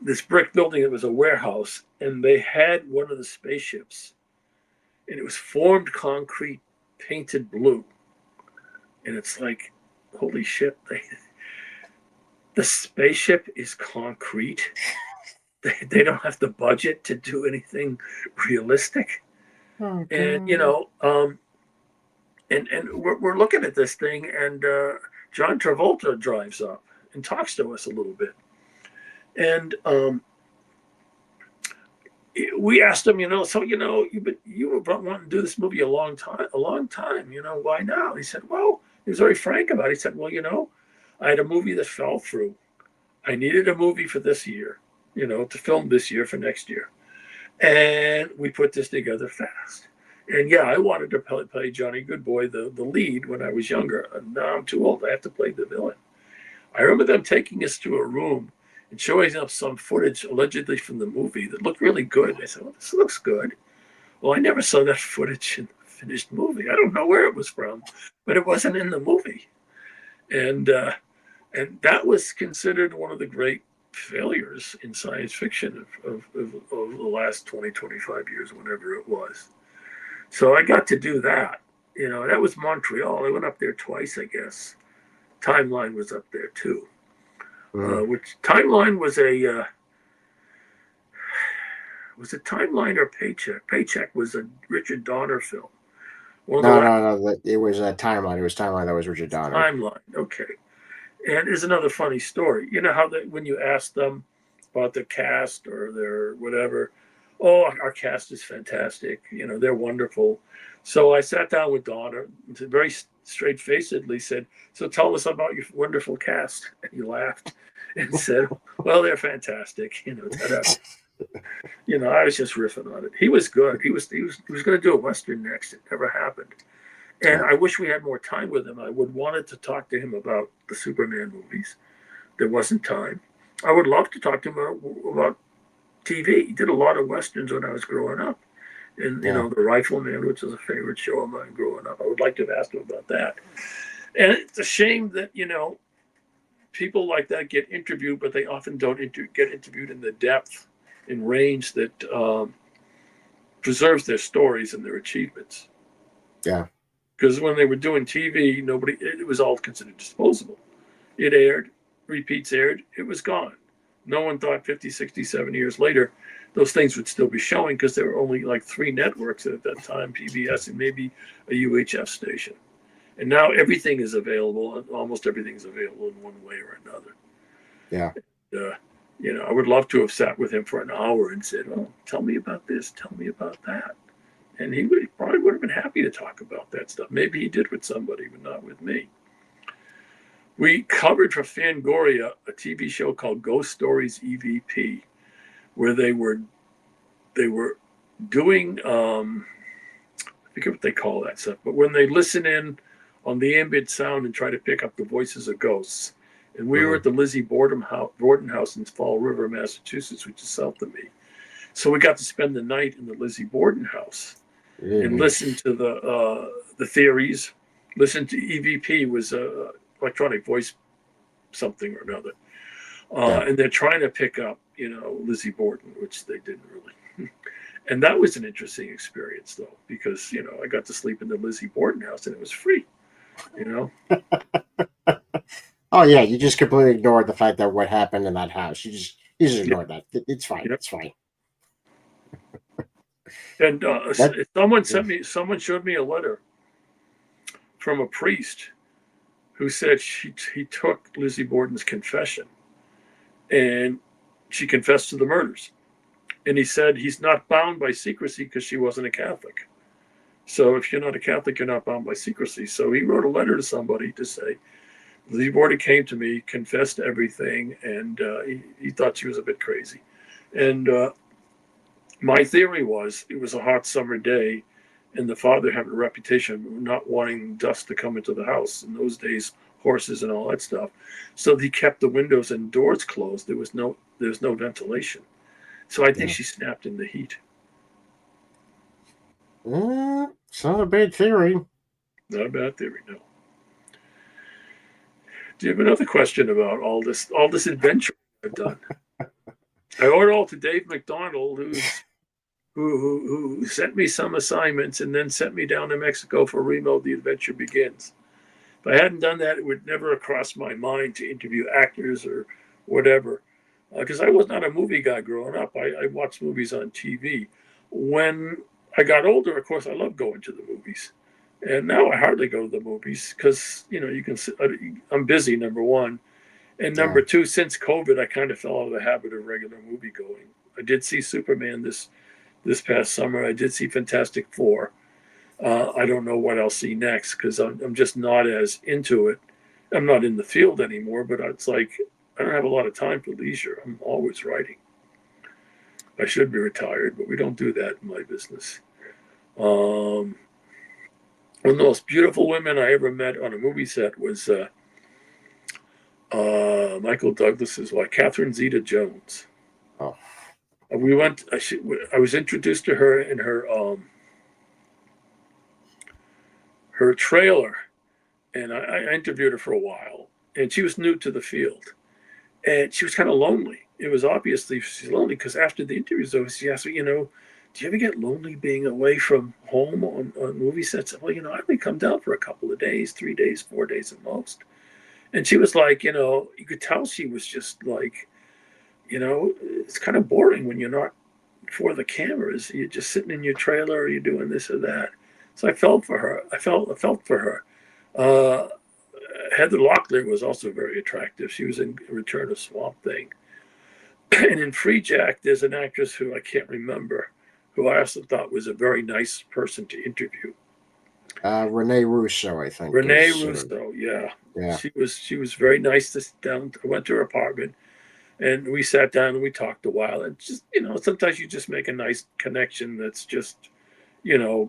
this brick building that was a warehouse, and they had one of the spaceships, and it was formed concrete, painted blue, and it's like, holy shit! The spaceship is concrete. They don't have the budget to do anything realistic. Oh, And and we're looking at this thing, and John Travolta drives up and talks to us a little bit, and we asked him, so you were wanting to do this movie a long time, why now? He said, well, he was very frank about it. He said, well, I had a movie that fell through. I needed a movie for this year, to film this year for next year. And we put this together fast. And yeah, I wanted to play Johnny Goodboy, the lead, when I was younger. And now I'm too old. I have to play the villain. I remember them taking us to a room and showing us some footage allegedly from the movie that looked really good. I said, well, this looks good. Well, I never saw that footage in the finished movie. I don't know where it was from, but it wasn't in the movie. And that was considered one of the great failures in science fiction of the last 20, 25 years, whenever it was. So I got to do that. That was Montreal. I went up there twice, I guess. Timeline was up there too. Which Timeline was was it Timeline or Paycheck? Paycheck was a Richard Donner film. No. It was a Timeline. It was Timeline that was Richard Donner. Timeline, okay. And there's another funny story. You know how when you ask them about their cast or their whatever, oh, our cast is fantastic. They're wonderful. So I sat down with Donner and very straight-facedly said, so tell us about your wonderful cast. And he laughed and said, well, they're fantastic. I was just riffing on it. He was good. He was going to do a Western next. It never happened. And I wish we had more time with him. I would wanted to talk to him about the Superman movies. There wasn't time. I would love to talk to him about TV. He did a lot of Westerns when I was growing up. And, The Rifleman, which was a favorite show of mine growing up. I would like to have asked him about that. And it's a shame that, people like that get interviewed, but they often don't get interviewed in the depth and range that preserves their stories and their achievements. Yeah. Because when they were doing TV, it was all considered disposable. It aired, repeats aired, it was gone. No one thought 50, 60, 70 years later, those things would still be showing because there were only like 3 networks at that time, PBS and maybe a UHF station. And now everything is available, and almost everything is available in one way or another. Yeah. I would love to have sat with him for an hour and said, oh, tell me about this, tell me about that. And he probably would have been happy to talk about that stuff. Maybe he did with somebody, but not with me. We covered for Fangoria a TV show called Ghost Stories EVP, where they were doing, I forget what they call that stuff, but when they listen in on the ambient sound and try to pick up the voices of ghosts. And we were at the Lizzie Borden House in Fall River, Massachusetts, which is south of me. So we got to spend the night in the Lizzie Borden House and listen to the theories. Listen to EVP was electronic voice something or another, and they're trying to pick up Lizzie Borden, which they didn't really. And that was an interesting experience though, because I got to sleep in the Lizzie Borden house and it was free. Oh yeah, you just completely ignored the fact that what happened in that house. You just ignored that. It's fine. Yep. It's fine. And someone showed me a letter from a priest who said he took Lizzie Borden's confession and she confessed to the murders. And he said he's not bound by secrecy because she wasn't a Catholic. So if you're not a Catholic, you're not bound by secrecy. So he wrote a letter to somebody to say, Lizzie Borden came to me, confessed everything, and he thought she was a bit crazy. And My theory was it was a hot summer day, and the father had a reputation of not wanting dust to come into the house. In those days, horses and all that stuff. So he kept the windows and doors closed. There was no ventilation. So I think Yeah. she snapped in the heat. It's not a bad theory. Not a bad theory, no. Do you have another question about all this adventure I've done? I owe it all to Dave McDonald, who sent me some assignments and then sent me down to Mexico for Remo The Adventure Begins. If I hadn't done that, it would never have crossed my mind to interview actors or whatever, because I was not a movie guy growing up. I watched movies on TV. When I got older, of course, I love going to the movies. And now I hardly go to the movies because, you can. I'm busy, number one. And Yeah. number two, since COVID, I kind of fell out of the habit of regular movie going. I did see Superman this past summer. I did see Fantastic Four. I don't know what I'll see next because I'm just not as into it. I'm not in the field anymore, but it's like I don't have a lot of time for leisure. I'm always writing. I should be retired, but we don't do that in my business. One of the most beautiful women I ever met on a movie set was Michael Douglas's wife, Catherine Zeta-Jones. Oh. We went. I was introduced to her in her trailer, and I interviewed her for a while. And she was new to the field, and she was kind of lonely. It was obviously she's lonely because after the interviews, though, she asked me, do you ever get lonely being away from home on movie sets? Well, I only come down for a couple of days, 3 days, 4 days at most. And she was like, you could tell she was just like, it's kind of boring when you're not for the cameras. You're just sitting in your trailer or you're doing this or that. So I felt for her. I felt for her. Heather Locklear was also very attractive. She was in Return of Swamp Thing. And in Free Jack, there's an actress who I can't remember, who I also thought was a very nice person to interview. Renee Russo, I think. Renee Russo, yeah. Yeah. She was very nice to sit down. I went to her apartment and we sat down and we talked a while. And just, sometimes you just make a nice connection that's just,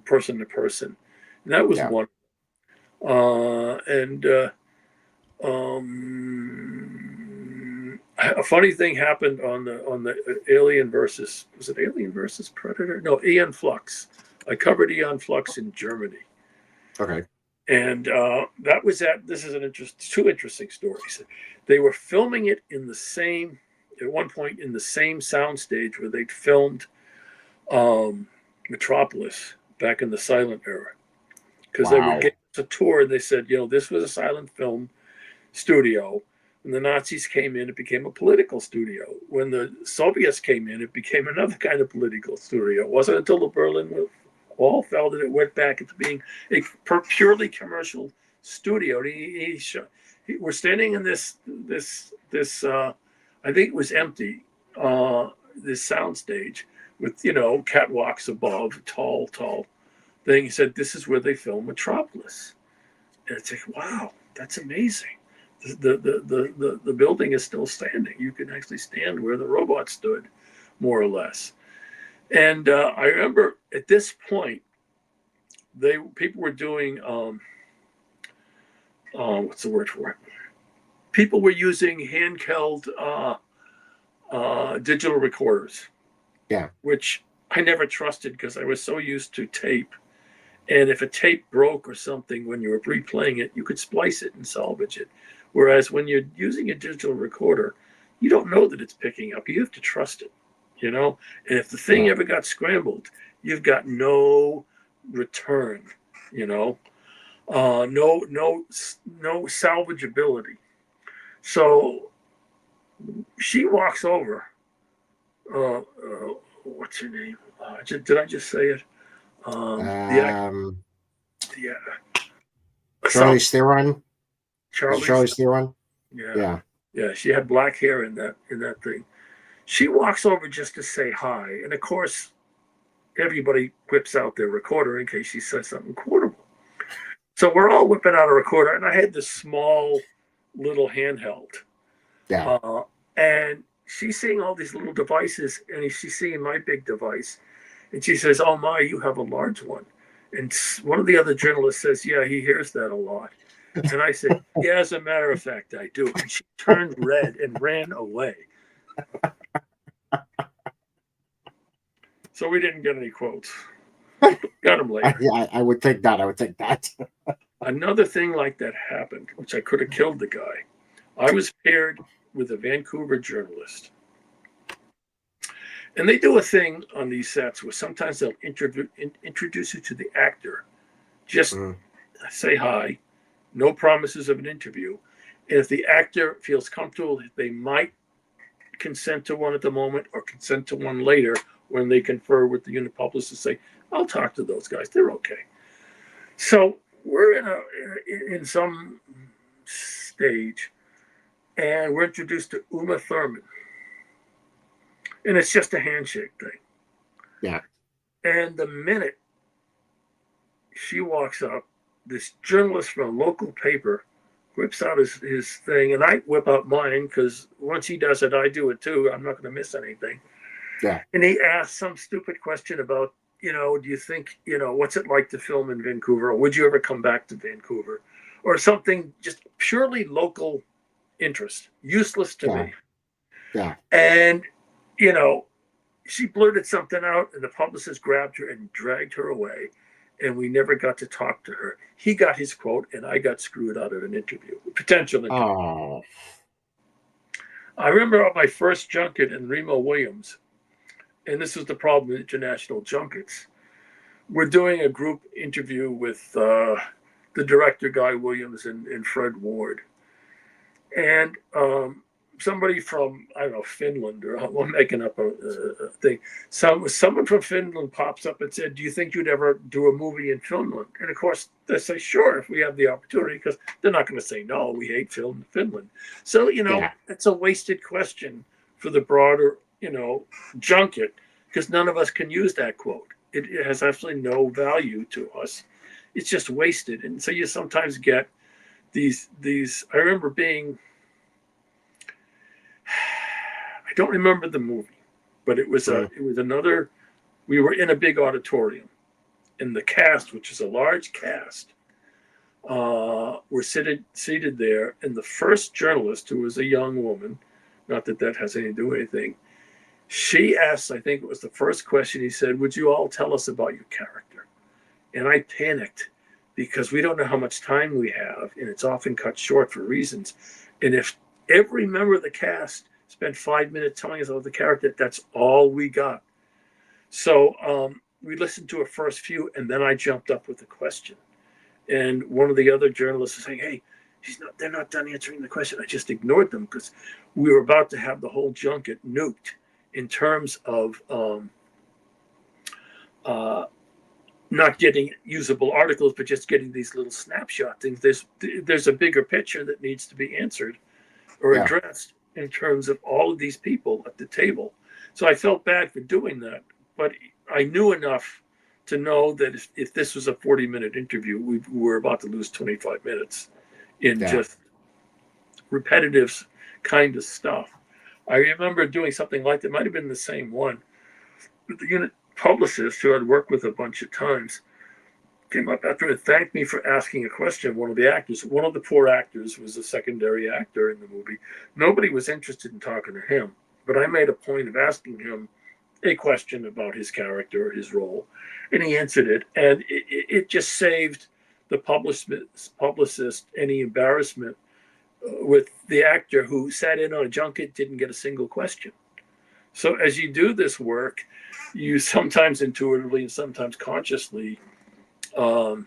person to person. And that was one. A funny thing happened on the Alien versus, was it Alien versus Predator? No, Aeon Flux. I covered Aeon Flux in Germany. Okay. And that was this is two interesting stories. They were filming it at one point in the same soundstage where they'd filmed Metropolis back in the silent era. Because they would get a tour and they said, this was a silent film studio. When the Nazis came in, it became a political studio. When the Soviets came in, it became another kind of political studio. It wasn't until the Berlin Wall fell that it went back into being a purely commercial studio. We're standing in this I think it was empty, this soundstage with, catwalks above, tall thing. He said, this is where they filmed Metropolis. And it's like, wow, that's amazing. The building is still standing. You can actually stand where the robot stood, more or less. And I remember at this point, people were doing what's the word for it? People were using handheld digital recorders. Yeah. Which I never trusted because I was so used to tape. And if a tape broke or something when you were replaying it, you could splice it and salvage it. Whereas when you're using a digital recorder, you don't know that it's picking up. You have to trust it, And if the thing ever got scrambled, you've got no return, no salvageability. So she walks over. What's her name? Did I just say it? Charlize Theron. Charlize Theron. Yeah. She had black hair in that thing. She walks over just to say hi, and of course, everybody whips out their recorder in case she says something quotable. So we're all whipping out a recorder, and I had this small little handheld. Yeah. And she's seeing all these little devices, and she's seeing my big device. And she says, "Oh my, you have a large one." And one of the other journalists says, "Yeah, he hears that a lot." And I said, "Yeah, as a matter of fact, I do." And she turned red and ran away. So we didn't get any quotes. Got them later. Yeah, I would think that. I would think that. Another thing like that happened, which I could have killed the guy. I was paired with a Vancouver journalist. And they do a thing on these sets where sometimes they'll introduce you to the actor. Just say hi, no promises of an interview. And if the actor feels comfortable, they might consent to one at the moment or consent to one later when they confer with the unit publicist and say, "I'll talk to those guys. They're okay." So we're in some stage, and we're introduced to Uma Thurman. And it's just a handshake thing. Yeah. And the minute she walks up, this journalist from a local paper whips out his thing, and I whip out mine because once he does it, I do it too. I'm not going to miss anything. Yeah. And he asks some stupid question about, do you think, what's it like to film in Vancouver? Or would you ever come back to Vancouver? Or something just purely local interest, useless to me. Yeah. And, she blurted something out, and the publicist grabbed her and dragged her away, and we never got to talk to her. He got his quote, and I got screwed out of an interview, potential interview. Oh. I remember on my first junket in Remo Williams, and this is the problem with international junkets. We're doing a group interview with the director, Guy Williams, and Fred Ward. And somebody from, I don't know, Finland, or I'm making up a thing. Someone from Finland pops up and said, "Do you think you'd ever do a movie in Finland?" And of course, they say, "Sure, if we have the opportunity," because they're not going to say, "No, we hate film in Finland." So, it's a wasted question for the broader, junket, because none of us can use that quote. It has absolutely no value to us. It's just wasted. And so you sometimes get these, I remember being, I don't remember the movie, but it was another. We were in a big auditorium, and the cast, which is a large cast, were seated there. And the first journalist, who was a young woman, not that has anything to do with anything, she asked, I think it was the first question. He said, "Would you all tell us about your character?" And I panicked because we don't know how much time we have, and it's often cut short for reasons. And if every member of the cast spent 5 minutes telling us about the character, that's all we got. So we listened to a first few, and then I jumped up with a question. And one of the other journalists was saying, "Hey, they're not done answering the question." I just ignored them because we were about to have the whole junket nuked in terms of not getting usable articles, but just getting these little snapshot things. There's a bigger picture that needs to be answered or addressed in terms of all of these people at the table. So I felt bad for doing that, but I knew enough to know that if this was a 40-minute interview, we were about to lose 25 minutes in just repetitive kind of stuff. I remember doing something like that. Might have been the same one. The unit publicist, who I'd worked with a bunch of times, came up after and thanked me for asking a question. One of the poor actors was a secondary actor in the movie. Nobody was interested in talking to him, but I made a point of asking him a question about his character, his role, and he answered it. And it just saved the publicist any embarrassment with the actor who sat in on a junket, didn't get a single question. So as you do this work, you sometimes intuitively and sometimes consciously know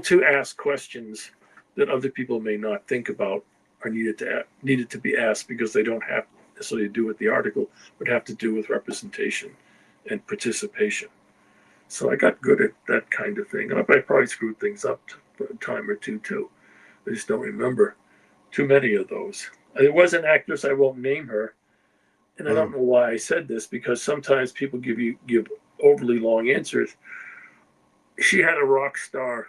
to ask questions that other people may not think about are needed to be asked, because they don't have necessarily to do with the article, but have to do with representation and participation. So I got good at that kind of thing. I probably screwed things up for a time or two too. I just don't remember too many of those. There was an actress, I won't name her, and I don't know why I said this, because sometimes people give overly long answers. She had a rock star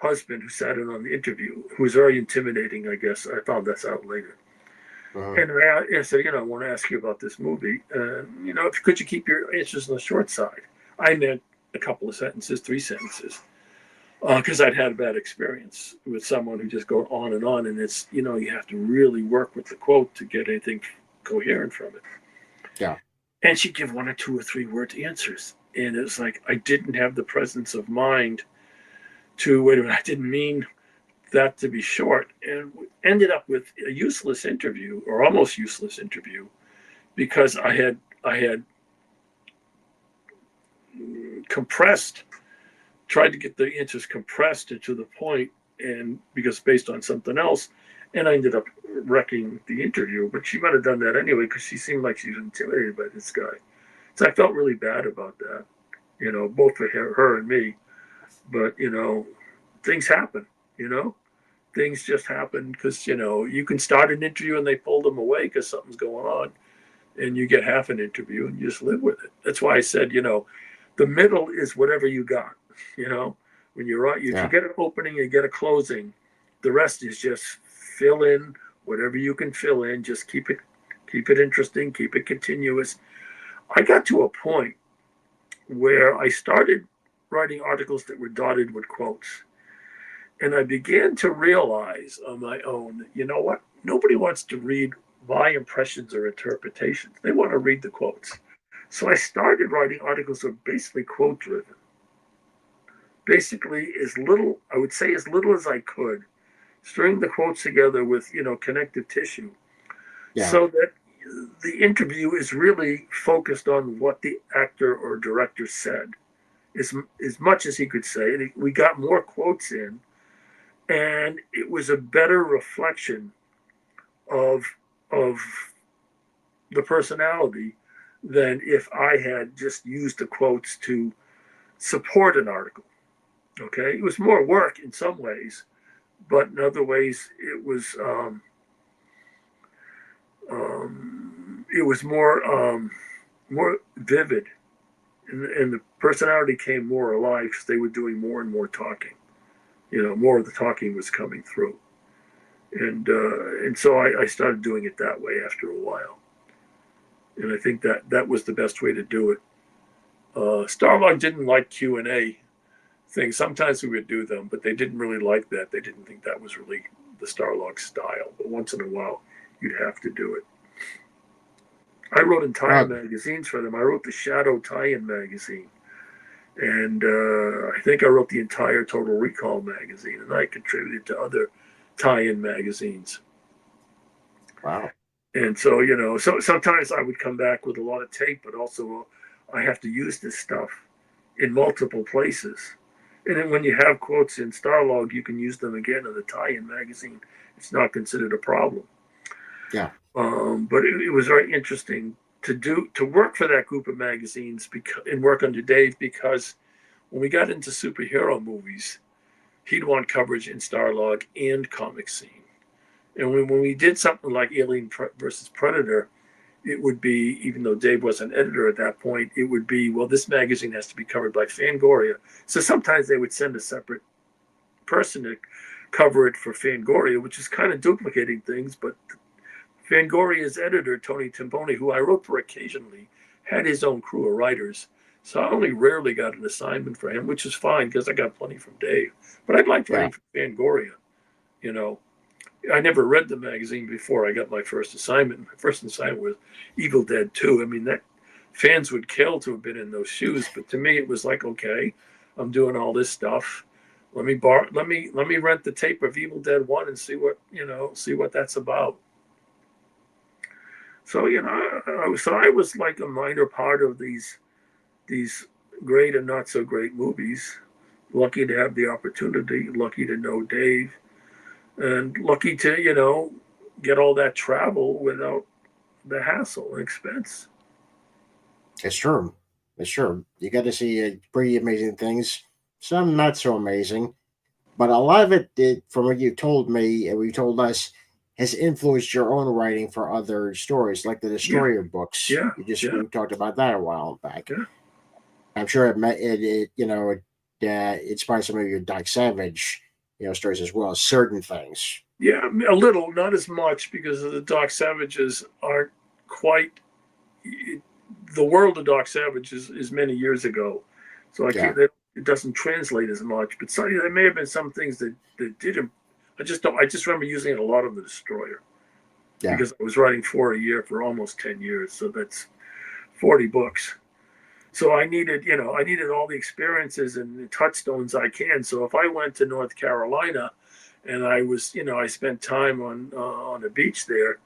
husband who sat in on the interview, who was very intimidating, I guess. I found this out later. And I said, I want to ask you about this movie. Could you keep your answers on the short side? I meant a couple of sentences, 3 sentences, because I'd had a bad experience with someone who just go on, and it's, you have to really work with the quote to get anything coherent from it. Yeah. And she'd give 1 or 2 or 3 word answers. And it was like, I didn't have the presence of mind to, wait a minute, I didn't mean that to be short, and ended up with a useless interview, or almost useless interview, because I had tried to get the answers compressed and to the point, and because based on something else, and I ended up wrecking the interview. But she might have done that anyway, because she seemed like she was intimidated by this guy. So I felt really bad about that, both for her and me. But things happen, things just happen, because you can start an interview and they pull them away because something's going on, and you get half an interview and you just live with it. That's why I said, the middle is whatever you got. When you're right, if you get an opening, you get a closing. The rest is just fill in whatever you can fill in. Just keep it interesting, keep it continuous. I got to a point where I started writing articles that were dotted with quotes. And I began to realize on my own that, you know what? Nobody wants to read my impressions or interpretations. They want to read the quotes. So I started writing articles that were basically quote driven. Basically, as little as I could, string the quotes together with, connective tissue. Yeah. So that the interview is really focused on what the actor or director said, as much as he could say. And we got more quotes in, and it was a better reflection of the personality than if I had just used the quotes to support an article. Okay, it was more work in some ways, but in other ways it was more vivid, and the personality came more alive because they were doing more and more talking. More of the talking was coming through, and so I started doing it that way after a while, and I think that was the best way to do it. STARLOG didn't like Q&A things. Sometimes we would do them, but they didn't really like that. They didn't think that was really the STARLOG style. But once in a while, you'd have to do it. I wrote in tie-in magazines for them. I wrote the Shadow tie-in magazine. And I think I wrote the entire Total Recall magazine. And I contributed to other tie-in magazines. Wow. And so, so sometimes I would come back with a lot of tape, but also I have to use this stuff in multiple places. And then when you have quotes in STARLOG, you can use them again in the tie-in magazine. It's not considered a problem. Yeah. But it was very interesting to work for that group of magazines and work under Dave, because when we got into superhero movies, he'd want coverage in STARLOG and Comic Scene. And when we did something like Alien versus Predator, it would be, even though Dave was an editor at that point, it would be, well, this magazine has to be covered by Fangoria. So sometimes they would send a separate person to cover it for Fangoria, which is kind of duplicating things. But Fangoria's editor, Tony Timpone, who I wrote for occasionally, had his own crew of writers. So I only rarely got an assignment for him, which is fine because I got plenty from Dave. But I'd like writing for Fangoria, I never read the magazine before I got my first assignment. My first assignment was Evil Dead 2. I mean, that fans would kill to have been in those shoes, but to me it was like, okay, I'm doing all this stuff. Let me rent the tape of Evil Dead 1 and see what that's about. So I was like a minor part of these great and not so great movies. Lucky to have the opportunity, lucky to know Dave. And lucky to, get all that travel without the hassle and expense. It's true. You got to see pretty amazing things. Some not so amazing. But a lot of it, from what you told me and we told us, has influenced your own writing for other stories, like the Destroyer books. Yeah. We talked about that a while back. Yeah. I'm sure it inspired some of your Doc Savage stories as well as certain things. Yeah, a little, not as much, because the Doc Savages aren't quite. The world of Doc Savage is many years ago, so I can't. It doesn't translate as much. But there may have been some things that didn't. I just don't. I just remember using it a lot on the Destroyer, because I was writing 4 a year for almost 10 years. So that's 40 books. So I needed all the experiences and the touchstones I can. So if I went to North Carolina, and I spent time on a beach there,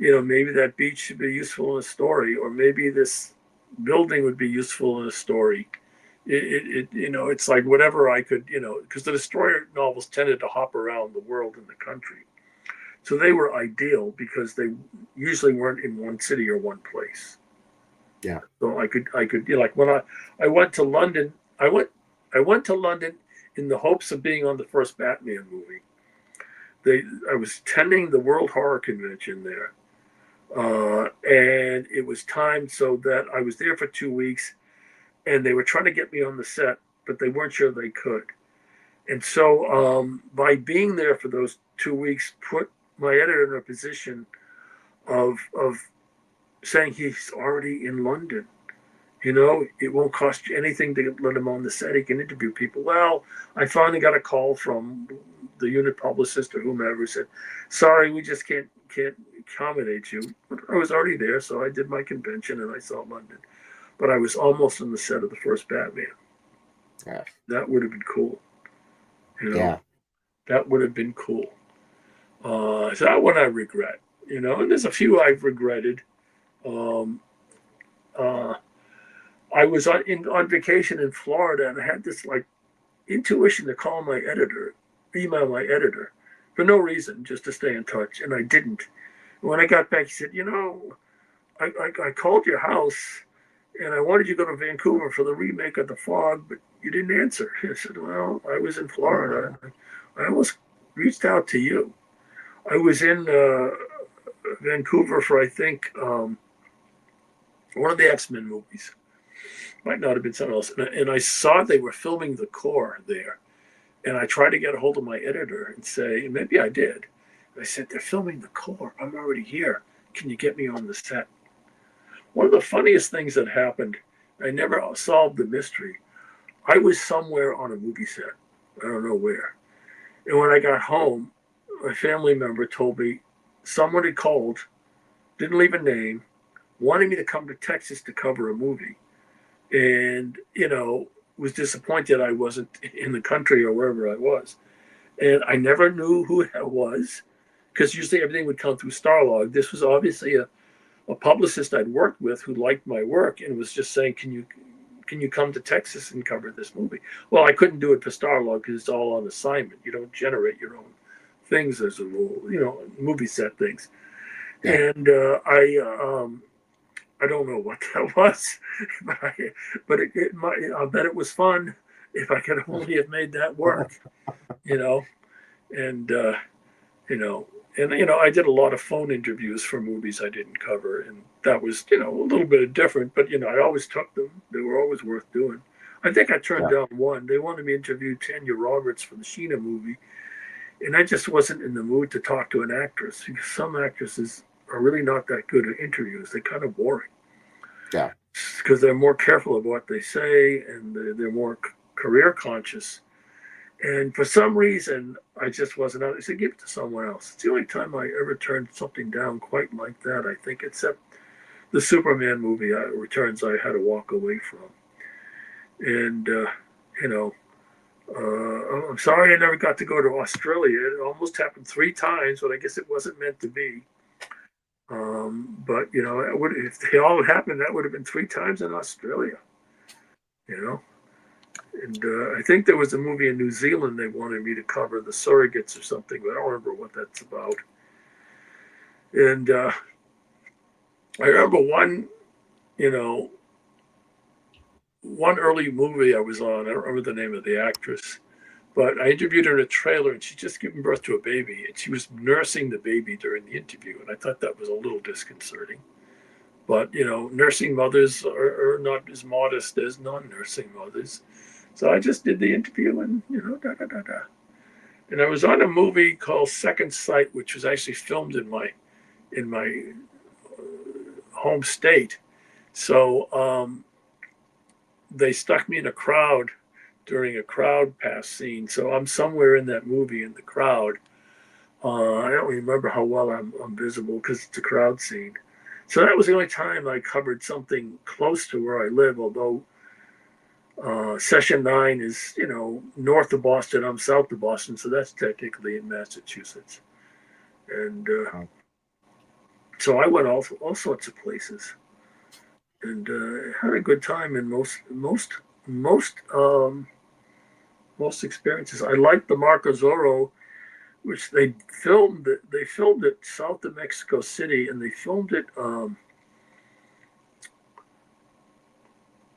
maybe that beach should be useful in a story, or maybe this building would be useful in a story. It's like whatever I could, because the Destroyer novels tended to hop around the world and the country. So they were ideal because they usually weren't in one city or one place. Yeah. So I could, like when I went to London, I went to London in the hopes of being on the first Batman movie. I was attending the World Horror Convention there. And it was timed so that I was there for 2 weeks, and they were trying to get me on the set, but they weren't sure they could. And so by being there for those 2 weeks, put my editor in a position of saying he's already in London. It won't cost you anything to let him on the set. He can interview people. Well, I finally got a call from the unit publicist or whomever, said, sorry, we just can't accommodate you. But I was already there, so I did my convention and I saw London. But I was almost on the set of the first Batman. Yeah. That would have been cool. Yeah. That would have been cool. So that one I regret. And there's a few I've regretted. I was on vacation in Florida, and I had this like intuition to email my editor for no reason, just to stay in touch, and I didn't. And when I got back, he said, I called your house, and I wanted you to go to Vancouver for the remake of The Fog, but you didn't answer. I said, well, I was in Florida. I almost reached out to you. I was in Vancouver for, I think, one of the X-Men movies. Might not have been something else. And I saw they were filming The Core there. And I tried to get a hold of my editor and say, maybe I did. I said, they're filming The Core. I'm already here. Can you get me on the set? One of the funniest things that happened, I never solved the mystery. I was somewhere on a movie set. I don't know where. And when I got home, a family member told me someone had called, didn't leave a name, wanted me to come to Texas to cover a movie. And, was disappointed I wasn't in the country or wherever I was. And I never knew who it was, because usually everything would come through STARLOG. This was obviously a publicist I'd worked with who liked my work and was just saying, can you come to Texas and cover this movie? Well, I couldn't do it for STARLOG because it's all on assignment. You don't generate your own things as a rule, movie set things. Yeah. And I don't know what that was, but I'll bet it was fun if I could only have made that work, and I did a lot of phone interviews for movies I didn't cover, and that was, a little bit different, but, I always took them. They were always worth doing. I think I turned down one. They wanted me to interview Tanya Roberts for the Sheena movie, and I just wasn't in the mood to talk to an actress, because some actresses are really not that good at interviews. They're kind of boring. Yeah. Because they're more careful of what they say, and they're more career conscious. And for some reason, I just wasn't out. I said, give it to someone else. It's the only time I ever turned something down quite like that, I think, except the Superman movie Returns I had to walk away from. And, I'm sorry I never got to go to Australia. It almost happened 3 times, but I guess it wasn't meant to be. But if they all happened, that would have been 3 times in Australia. And I think there was a movie in New Zealand they wanted me to cover, The Surrogates or something, but I don't remember what that's about. And I remember one early movie I was on. I don't remember the name of the actress, but I interviewed her in a trailer, and she'd just given birth to a baby, and she was nursing the baby during the interview, and I thought that was a little disconcerting. But, nursing mothers are not as modest as non-nursing mothers. So I just did the interview and, and I was on a movie called Second Sight, which was actually filmed in my home state. So they stuck me in a crowd during a crowd pass scene. So I'm somewhere in that movie in the crowd. I don't remember how well I'm visible because it's a crowd scene. So that was the only time I covered something close to where I live, although Session 9 is, north of Boston. I'm south of Boston, so that's technically in Massachusetts. And so I went all sorts of places and had a good time in most experiences. I liked the Marco Zorro, which they filmed it. They filmed it south of Mexico City, and they filmed it.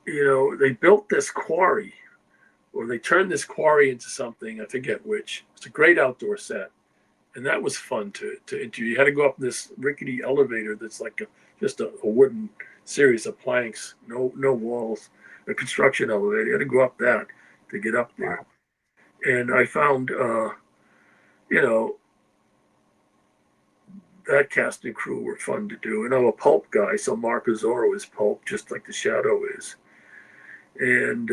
They built this quarry, or they turned this quarry into something. I forget which. It's a great outdoor set, and that was fun to interview. You had to go up this rickety elevator that's like just a wooden series of planks, no walls, a construction elevator. You had to go up that to get up there. And I found, that cast and crew were fun to do. And I'm a pulp guy, so Marco Zorro is pulp, just like the Shadow is. And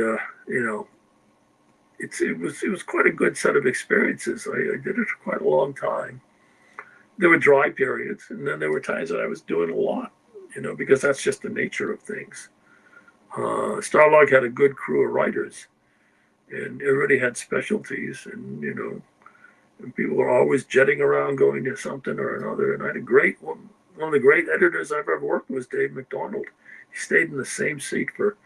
it was quite a good set of experiences. I did it for quite a long time. There were dry periods, and then there were times that I was doing a lot, because that's just the nature of things. STARLOG had a good crew of writers, and everybody had specialties, and and people were always jetting around going to something or another. And I had a great one. One of the great editors I've ever worked with was Dave McDonald. He stayed in the same seat for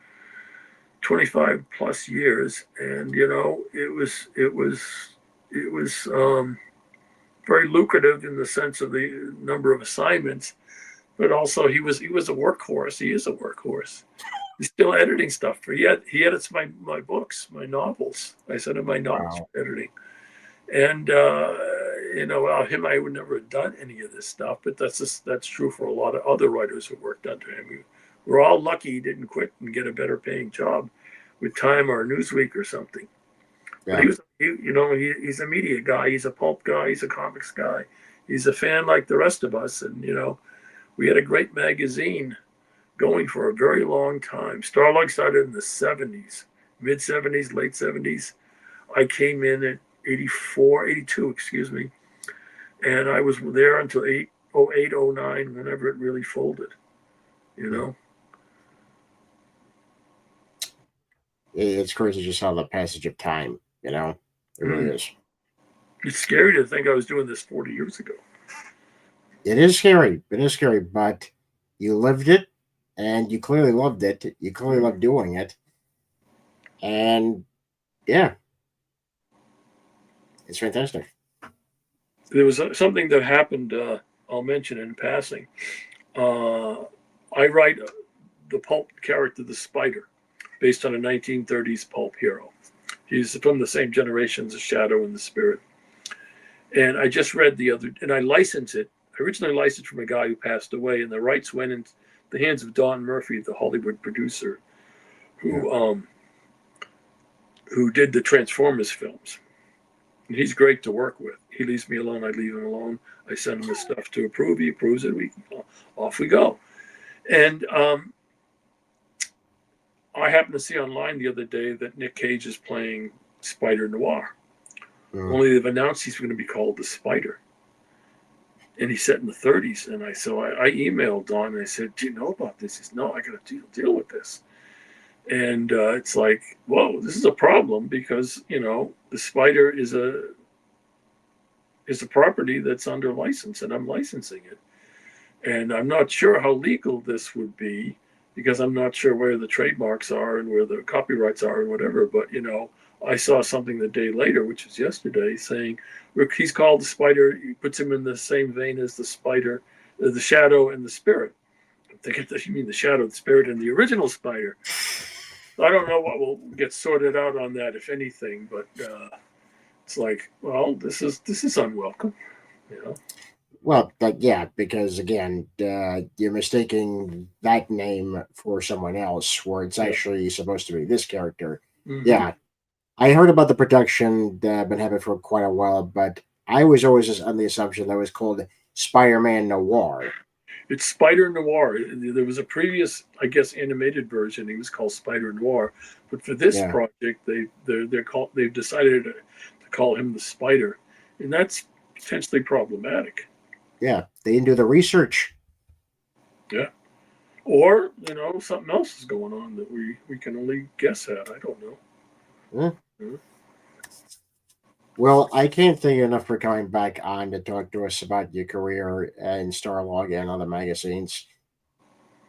25 plus years, and it was very lucrative in the sense of the number of assignments, but also he was a workhorse. He is a workhorse. He's still editing stuff. He edits my books, my novels. I sent him my novels for editing. And him, I would never have done any of this stuff, but that's true for a lot of other writers who worked under him. We're all lucky he didn't quit and get a better paying job with Time or Newsweek or something. Yeah. But he's a media guy. He's a pulp guy. He's a comics guy. He's a fan like the rest of us. And, we had a great magazine going for a very long time. STARLOG started in the 70s, mid 70s, late 70s. I came in at 82, excuse me. And I was there until 08, 09, whenever it really folded, It's crazy just how the passage of time, it really is. It's scary to think I was doing this 40 years ago. It is scary. But you lived it, and you clearly loved it. You clearly loved doing it. And, yeah. It's fantastic. There was something that happened, I'll mention in passing. I write the pulp character, the Spider, based on a 1930s pulp hero. He's from the same generation as the Shadow and the Spirit. And I just read and I licensed it. I originally licensed from a guy who passed away, and the rights went into the hands of Don Murphy, the Hollywood producer, who did the Transformers films. And he's great to work with. He leaves me alone. I leave him alone. I send him the stuff to approve. He approves it. Off we go. And I happened to see online the other day that Nick Cage is playing Spider Noir. Only they've announced he's going to be called the Spider. And he's set in the 30s. And I emailed Don and I said, "Do you know about this?" He said, "No, I got to deal with this." And it's like, whoa, this is a problem because, the Spider is a property that's under license, and I'm licensing it. And I'm not sure how legal this would be because I'm not sure where the trademarks are and where the copyrights are and whatever. But, I saw something the day later, which was yesterday, saying he's called the Spider. He puts him in the same vein as the Spider, the Shadow and the Spirit. I'm thinking, you mean the Shadow, the Spirit, and the original Spider. I don't know what will get sorted out on that, if anything, but it's like, well, this is unwelcome, Well, because again, you're mistaking that name for someone else, where it's actually supposed to be this character. Mm-hmm. Yeah, I heard about the production that been happening for quite a while, but I was always just on the assumption that it was called Spider-Man Noir. It's Spider Noir. There was a previous, I guess, animated version. He was called Spider Noir, but for this Yeah, project, they've decided to call him the Spider, and that's potentially problematic. yeah. They didn't do the research. Yeah, or something else is going on that we can only guess at. I don't know. Hmm. Yeah. Well, I can't thank you enough for coming back on to talk to us about your career in StarLog and other magazines.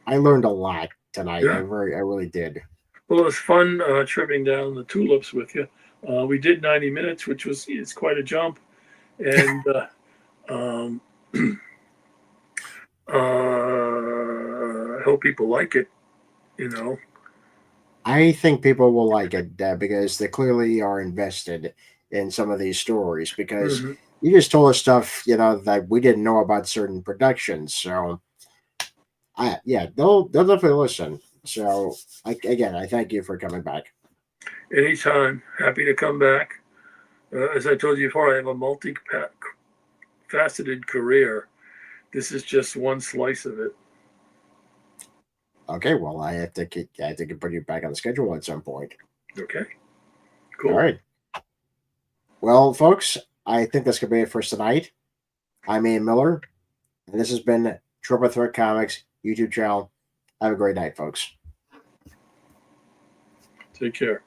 I learned a lot tonight. Yeah. I really did. Well, it was fun tripping down the tulips with you. We did 90 minutes, which it's quite a jump, and um, I hope people like it. You know. I think people will like it because they clearly are invested in some of these stories. Because Hmm. you just told us stuff, that we didn't know about certain productions. So, yeah, they'll definitely listen. So, again, I thank you for coming back. Anytime, happy to come back. As I told you before, I have a multi-faceted career. This is just one slice of it. Okay, well, I have to put you back on the schedule at some point. Okay, All cool. right. Well, folks, I think that's gonna be it for us tonight. I'm Ian Miller, and this has been Triple Threat Comics YouTube channel. Have a great night, folks. Take care.